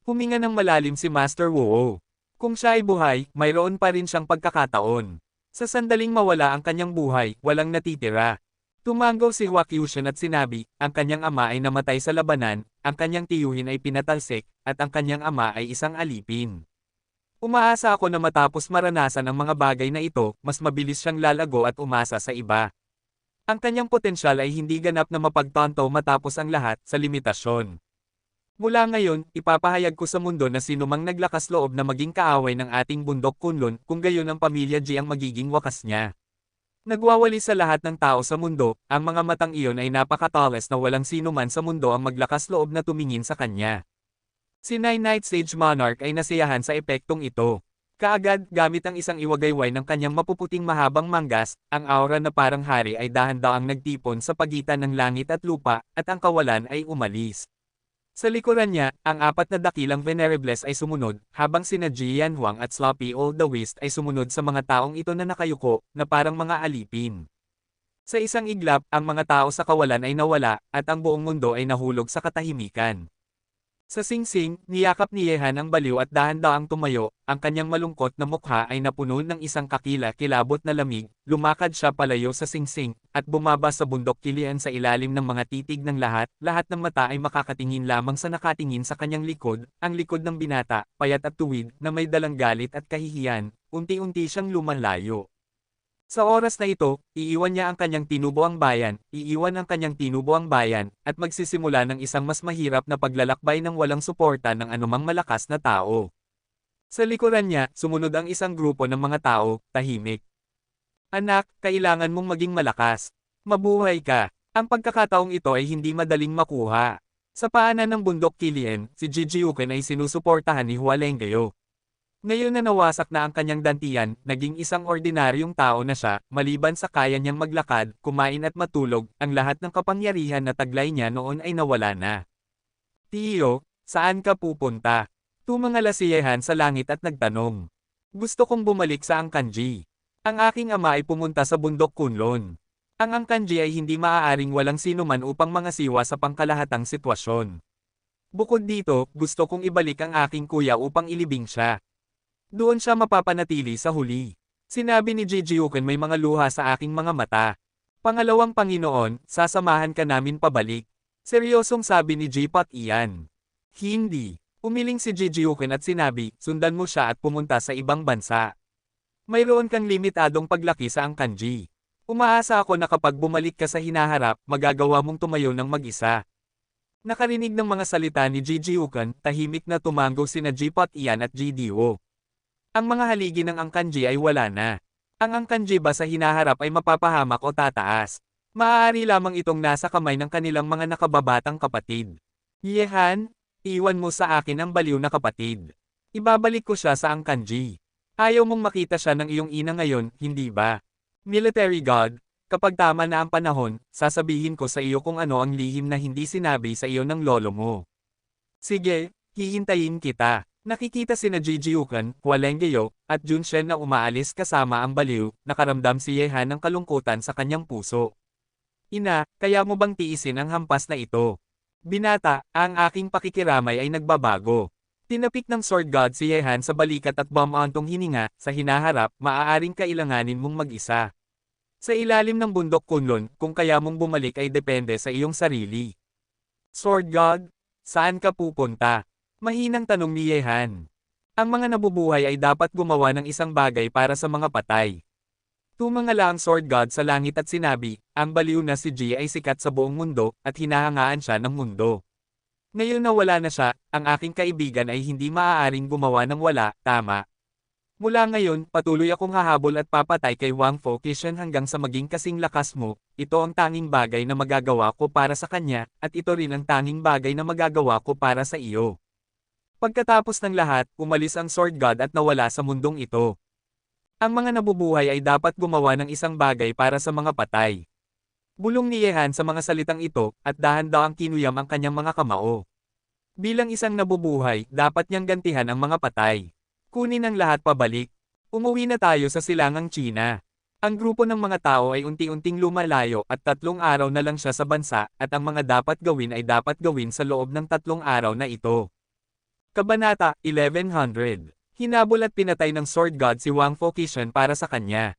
Huminga ng malalim si Master Wu. Kung siya ay buhay, mayroon pa rin siyang pagkakataon. Sa sandaling mawala ang kanyang buhay, walang natitira. Tumango si Hua Qiushan at sinabi, ang kanyang ama ay namatay sa labanan, ang kanyang tiyuhin ay pinatalsik, at ang kanyang ama ay isang alipin. Umaasa ako na matapos maranasan ang mga bagay na ito, mas mabilis siyang lalago at umasa sa iba. Ang kanyang potensyal ay hindi ganap na mapagtanto matapos ang lahat sa limitasyon. Mula ngayon, ipapahayag ko sa mundo na sinumang naglakas loob na maging kaaway ng ating bundok Kunlun, kung gayon ang pamilya G ang magiging wakas niya. Nagwawali sa lahat ng tao sa mundo, ang mga matang iyon ay napakatalas na walang sino man sa mundo ang maglakas loob na tumingin sa kanya. Si Nine Night Sage Monarch ay nasiyahan sa epektong ito. Kaagad, gamit ang isang iwagayway ng kanyang mapuputing mahabang manggas, ang aura na parang hari ay dahan-daang nagtipon sa pagitan ng langit at lupa, at ang kawalan ay umalis. Sa likuran niya, ang apat na dakilang venerables ay sumunod, habang sina Jian Huang at Sloppy Old the West ay sumunod sa mga taong ito na nakayuko, na parang mga alipin. Sa isang iglap, ang mga tao sa kawalan ay nawala, at ang buong mundo ay nahulog sa katahimikan. Sa singsing, niyakap ni Yehan ang baliw at dahan-daang tumayo, ang kanyang malungkot na mukha ay napuno ng isang kakila-kilabot na lamig, lumakad siya palayo sa singsing, at bumaba sa bundok kilian sa ilalim ng mga titig ng lahat ng mata ay makakatingin lamang sa nakatingin sa kanyang likod, ang likod ng binata, payat at tuwid, na may dalang galit at kahihiyan, unti-unti siyang lumalayo. Sa oras na ito, iiwan niya ang kanyang tinubuang bayan, at magsisimula ng isang mas mahirap na paglalakbay ng walang suporta ng anumang malakas na tao. Sa likuran niya, sumunod ang isang grupo ng mga tao, tahimik. Anak, kailangan mong maging malakas. Mabuhay ka. Ang pagkakataong ito ay hindi madaling makuha. Sa paanan ng bundok Kilien, si Jijiuken ay sinusuportahan ni Hualengyo. Ngayon na nawasak na ang kanyang dantian, naging isang ordinaryong tao na siya, maliban sa kaya niyang maglakad, kumain at matulog, ang lahat ng kapangyarihan na taglay niya noon ay nawala na. Tiyo, saan ka pupunta? Tumangala si Yehan sa langit at nagtanong. Gusto kong bumalik sa Angkanji. Ang aking ama ay pumunta sa bundok Kunlun. Ang Angkanji ay hindi maaaring walang sinuman upang mangasiwa sa pangkalahatang sitwasyon. Bukod dito, gusto kong ibalik ang aking kuya upang ilibing siya. Doon siya mapapanatili sa huli. Sinabi ni Jijiuken may mga luha sa aking mga mata. Pangalawang Panginoon, sasamahan ka namin pabalik. Seryosong sabi ni Jipot iyan. Hindi. Umiling si Jijiuken at sinabi, sundan mo siya at pumunta sa ibang bansa. Mayroon kang limitadong paglaki sa Angkanji. Umaasa ako na kapag bumalik ka sa hinaharap, magagawa mong tumayo ng mag-isa. Nakarinig ng mga salita ni Jijiuken, tahimik na tumango sina Jipot iyan at Jidio. Ang mga haligi ng Angkanji ay wala na. Ang Angkanji ba sa hinaharap ay mapapahamak o tataas? Maaari lamang itong nasa kamay ng kanilang mga nakababatang kapatid. Yehan, iwan mo sa akin ang baliw na kapatid. Ibabalik ko siya sa Angkanji. Ayaw mong makita siya ng iyong ina ngayon, hindi ba? Military God, kapag tama na ang panahon, sasabihin ko sa iyo kung ano ang lihim na hindi sinabi sa iyo ng lolo mo. Sige, hihintayin kita. Nakikita sina Jijiuken, Hualengyo, at Junshen na umaalis kasama ang baliw, nakaramdam si Yehan ng kalungkutan sa kanyang puso. Ina, kaya mo bang tiisin ang hampas na ito? Binata, ang aking pakikiramay ay nagbabago. Tinapik ng Sword God si Yehan sa balikat at bumantong hininga, sa hinaharap, maaaring kailanganin mong mag-isa. Sa ilalim ng bundok Kunlun, kung kaya mong bumalik ay depende sa iyong sarili. Sword God, saan ka pupunta? Mahinang tanong ni Yehan. Ang mga nabubuhay ay dapat gumawa ng isang bagay para sa mga patay. Tumangala ang Sword God sa langit at sinabi, ang baliw na si Ji ay sikat sa buong mundo, at hinahangaan siya ng mundo. Ngayon na wala na siya, ang aking kaibigan ay hindi maaaring gumawa ng wala, tama. Mula ngayon, patuloy akong hahabol at papatay kay Wang Fokishan hanggang sa maging kasing lakas mo, ito ang tanging bagay na magagawa ko para sa kanya, at ito rin ang tanging bagay na magagawa ko para sa iyo. Pagkatapos ng lahat, umalis ang Sword God at nawala sa mundong ito. Ang mga nabubuhay ay dapat gumawa ng isang bagay para sa mga patay. Bulong ni Yehan sa mga salitang ito, at dahan-daang kinuyam ang kanyang mga kamao. Bilang isang nabubuhay, dapat niyang gantihan ang mga patay. Kunin ang lahat pabalik. Umuwi na tayo sa silangang China. Ang grupo ng mga tao ay unti-unting lumalayo at 3 araw na lang siya sa bansa, at ang mga dapat gawin ay dapat gawin sa loob ng 3 araw na ito. Kabanata 1100. Hinabol at pinatay ng Sword God si Wang Fokishan para sa kanya.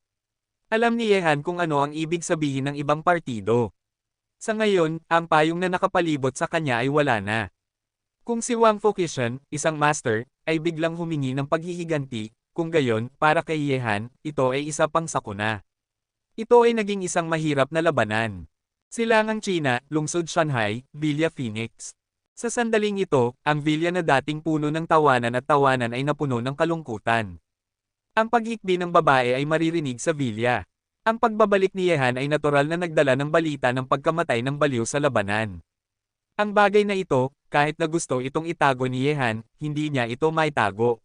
Alam ni Yehan kung ano ang ibig sabihin ng ibang partido. Sa ngayon, ang payong na nakapalibot sa kanya ay wala na. Kung si Wang Fokishan, isang master, ay biglang humingi ng paghihiganti, kung gayon, para kay Yehan, ito ay isa pang sakuna. Ito ay naging isang mahirap na labanan. Silangang China, lungsod Shanghai, Villa Phoenix. Sa sandaling ito, ang villa na dating puno ng tawanan at tawanan ay napuno ng kalungkutan. Ang paghikbi ng babae ay maririnig sa villa. Ang pagbabalik ni Yehan ay natural na nagdala ng balita ng pagkamatay ng baliw sa labanan. Ang bagay na ito, kahit na gusto itong itago ni Yehan, hindi niya ito maitago.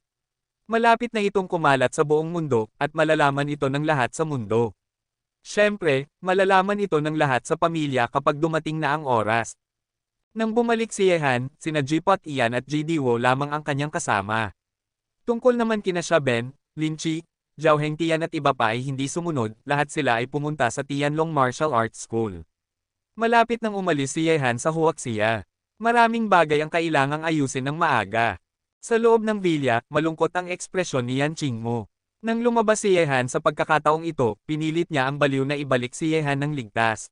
Malapit na itong kumalat sa buong mundo, at malalaman ito ng lahat sa mundo. Siyempre, malalaman ito ng lahat sa pamilya kapag dumating na ang oras. Nang bumalik si Yehan, sina Jipot iyan at Jidio lamang ang kanyang kasama. Tungkol naman kina Ben, Linchi, Zhao Hengtian at iba pa ay hindi sumunod, lahat sila ay pumunta sa Tianlong Martial Arts School. Malapit nang umalis si Yehan sa Huaxia. Maraming bagay ang kailangang ayusin ng maaga. Sa loob ng villa, malungkot ang ekspresyon ni Yan Qingmo. Nang lumabas si Yehan sa pagkakataong ito, pinilit niya ang baliw na ibalik si Yehan ng ligtas.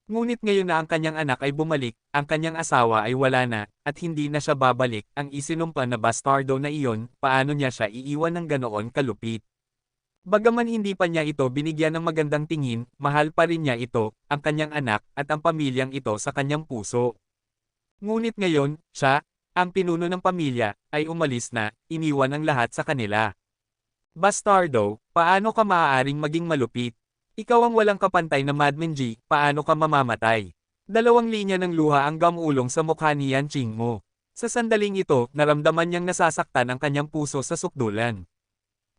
Ngunit ngayon na ang kanyang anak ay bumalik, ang kanyang asawa ay wala na, at hindi na siya babalik, ang isinumpa na bastardo na iyon, paano niya siya iiwan ng ganoon kalupit. Bagaman hindi pa niya ito binigyan ng magandang tingin, mahal pa rin niya ito, ang kanyang anak, at ang pamilyang ito sa kanyang puso. Ngunit ngayon, siya, ang pinuno ng pamilya, ay umalis na, iniwan ang lahat sa kanila. Bastardo, paano ka maaaring maging malupit? Ikaw ang walang kapantay na Madman G, paano ka mamamatay? Dalawang linya ng luha ang gamulong sa mukha ni Yan Qingmo. Sa sandaling ito, naramdaman niyang nasasaktan ang kanyang puso sa sukdulan.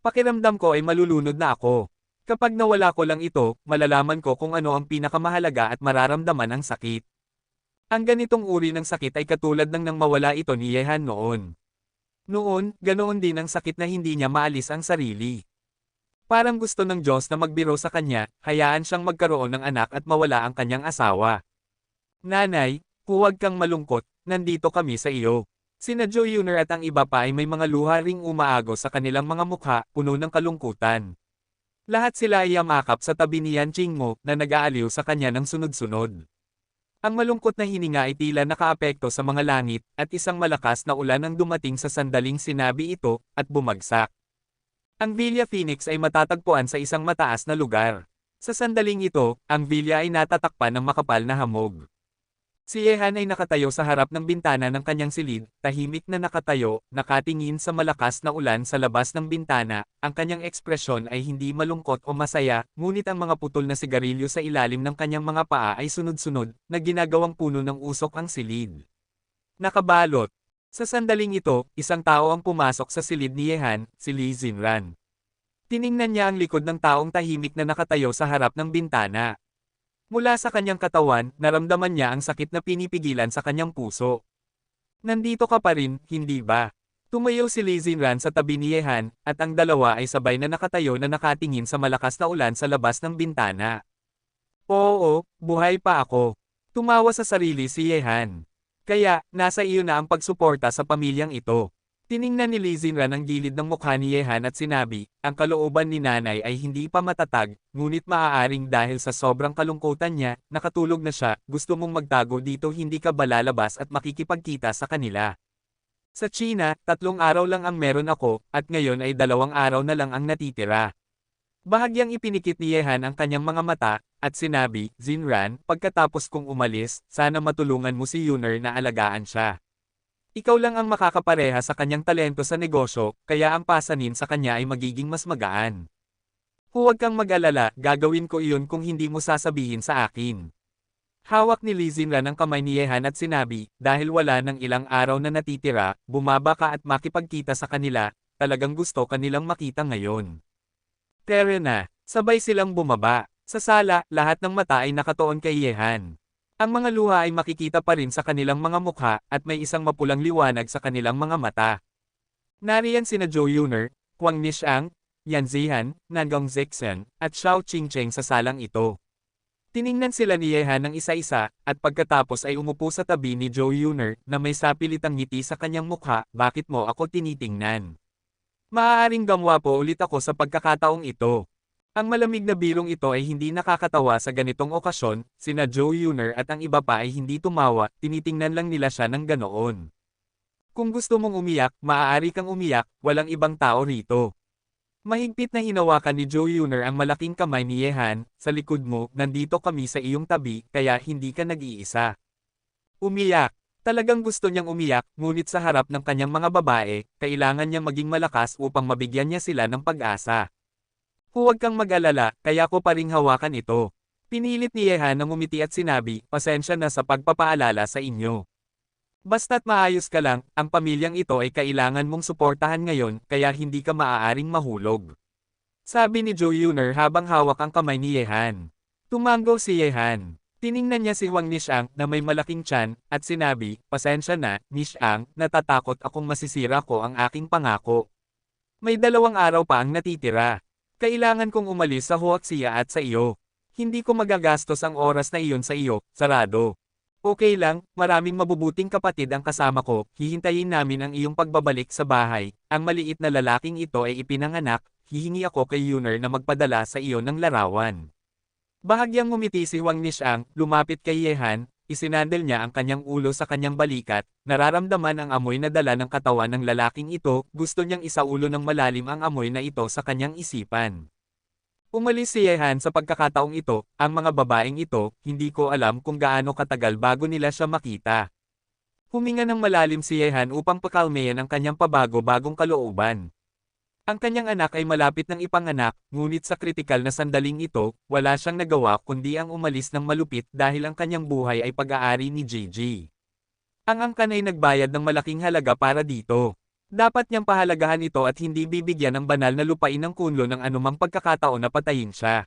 Pakiramdam ko ay malulunod na ako. Kapag nawala ko lang ito, malalaman ko kung ano ang pinakamahalaga at mararamdaman ang sakit. Ang ganitong uri ng sakit ay katulad ng nang mawala ito ni Yehan noon. Noon, ganoon din ang sakit na hindi niya maalis ang sarili. Parang gusto ng Diyos na magbiro sa kanya, hayaan siyang magkaroon ng anak at mawala ang kanyang asawa. Nanay, huwag kang malungkot, nandito kami sa iyo. Sina Jo Yuner at ang iba pa ay may mga luha ring umaagos sa kanilang mga mukha, puno ng kalungkutan. Lahat sila ay yamakap sa tabi ni Yan Qingmo na nag-aaliw sa kanya ng sunod-sunod. Ang malungkot na hininga ay tila nakaapekto sa mga langit, at isang malakas na ulan ang dumating sa sandaling sinabi ito, at bumagsak. Ang Villa Phoenix ay matatagpuan sa isang mataas na lugar. Sa sandaling ito, ang villa ay natatakpan ng makapal na hamog. Si Yehan ay nakatayo sa harap ng bintana ng kanyang silid, tahimik na nakatayo, nakatingin sa malakas na ulan sa labas ng bintana, ang kanyang ekspresyon ay hindi malungkot o masaya, ngunit ang mga putol na sigarilyo sa ilalim ng kanyang mga paa ay sunod-sunod, na ginagawang puno ng usok ang silid. Nakabalot. Sa sandaling ito, isang tao ang pumasok sa silid ni Yehan, si Li Xinran. Tiningnan niya ang likod ng taong tahimik na nakatayo sa harap ng bintana. Mula sa kanyang katawan, naramdaman niya ang sakit na pinipigilan sa kanyang puso. Nandito ka pa rin, hindi ba? Tumayo si Li Xinran sa tabi ni Yehan, at ang dalawa ay sabay na nakatayo na nakatingin sa malakas na ulan sa labas ng bintana. Oo, buhay pa ako. Tumawa sa sarili si Yehan. Kaya, nasa iyo na ang pagsuporta sa pamilyang ito. Tiningnan ni Li Xinran ang gilid ng mukha ni Yehan at sinabi, ang kalooban ni nanay ay hindi pa matatag, ngunit maaaring dahil sa sobrang kalungkutan niya, nakatulog na siya, gusto mong magtago dito hindi ka ba lalabas at makikipagkita sa kanila. Sa China, 3 araw lang ang meron ako, at ngayon ay 2 araw na lang ang natitira. Bahagyang ipinikit ni Yehan ang kanyang mga mata, at sinabi, Xinran, pagkatapos kong umalis, sana matulungan mo si Yuner na alagaan siya. Ikaw lang ang makakapareha sa kanyang talento sa negosyo, kaya ang pasanin sa kanya ay magiging mas magaan. Huwag kang mag-alala, gagawin ko iyon kung hindi mo sasabihin sa akin. Hawak ni Li Xinran ang kamay ni Yehan at sinabi, dahil wala ng ilang araw na natitira, bumaba ka at makipagkita sa kanila, talagang gusto kanilang makita ngayon. Tara na, sabay silang bumaba. Sa sala, lahat ng mata ay nakatuon kay Yehan. Ang mga luha ay makikita pa rin sa kanilang mga mukha, at may isang mapulang liwanag sa kanilang mga mata. Nariyan sina Jo Yuner, Huang Nishiang, Yan Zihan, Nangong Zixen, at Xiao Qingcheng sa salang ito. Tiningnan sila ni Yehan ng isa-isa, at pagkatapos ay umupo sa tabi ni Jo Yuner, na may sapilitang ngiti sa kanyang mukha, bakit mo ako tinitingnan? Maaaring gamwapo ulit ako sa pagkakataong ito. Ang malamig na bilong ito ay hindi nakakatawa sa ganitong okasyon, sina Jo Yuner at ang iba pa ay hindi tumawa, tinitingnan lang nila siya ng ganoon. Kung gusto mong umiyak, maaari kang umiyak, walang ibang tao rito. Mahigpit na hinawakan ni Jo Yuner ang malaking kamay ni Yehan, sa likod mo, nandito kami sa iyong tabi, kaya hindi ka nag-iisa. Umiyak. Talagang gusto niyang umiyak, ngunit sa harap ng kanyang mga babae, kailangan niyang maging malakas upang mabigyan niya sila ng pag-asa. Huwag kang mag-alala, kaya ko pa ring hawakan ito. Pinilit ni Yehan na ngumiti at sinabi, pasensya na sa pagpapaalala sa inyo. Basta't maayos ka lang, ang pamilyang ito ay kailangan mong suportahan ngayon, kaya hindi ka maaaring mahulog. Sabi ni Jo Yuner habang hawak ang kamay ni Yehan. Tumango si Yehan. Tiningnan niya si Huang Nishiang na may malaking tiyan, at sinabi, pasensya na, Nishiang, natatakot akong masisira ko ang aking pangako. May 2 araw pa ang natitira. Kailangan kong umalis sa Huaxia at sa iyo. Hindi ko magagastos ang oras na iyon sa iyo, sarado. Okay lang, maraming mabubuting kapatid ang kasama ko, hihintayin namin ang iyong pagbabalik sa bahay. Ang maliit na lalaking ito ay ipinanganak, hihingi ako kay Yuner na magpadala sa iyo ng larawan. Bahagyang ngumiti si Huang Nishiang, lumapit kay Yehan, isinandal niya ang kanyang ulo sa kanyang balikat, nararamdaman ang amoy na dala ng katawan ng lalaking ito, gusto niyang isaulo ng malalim ang amoy na ito sa kanyang isipan. Umalis si Yehan sa pagkakataong ito, ang mga babaeng ito, hindi ko alam kung gaano katagal bago nila siya makita. Huminga ng malalim si Yehan upang pakalmayan ang kanyang pabago-bagong kalooban. Ang kanyang anak ay malapit ng ipanganak, ngunit sa kritikal na sandaling ito, wala siyang nagawa kundi ang umalis ng malupit dahil ang kanyang buhay ay pag-aari ni Gigi. Ang angkan ay nagbayad ng malaking halaga para dito. Dapat niyang pahalagahan ito at hindi bibigyan ng banal na lupain ng kunlo ng anumang pagkakataon na patayin siya.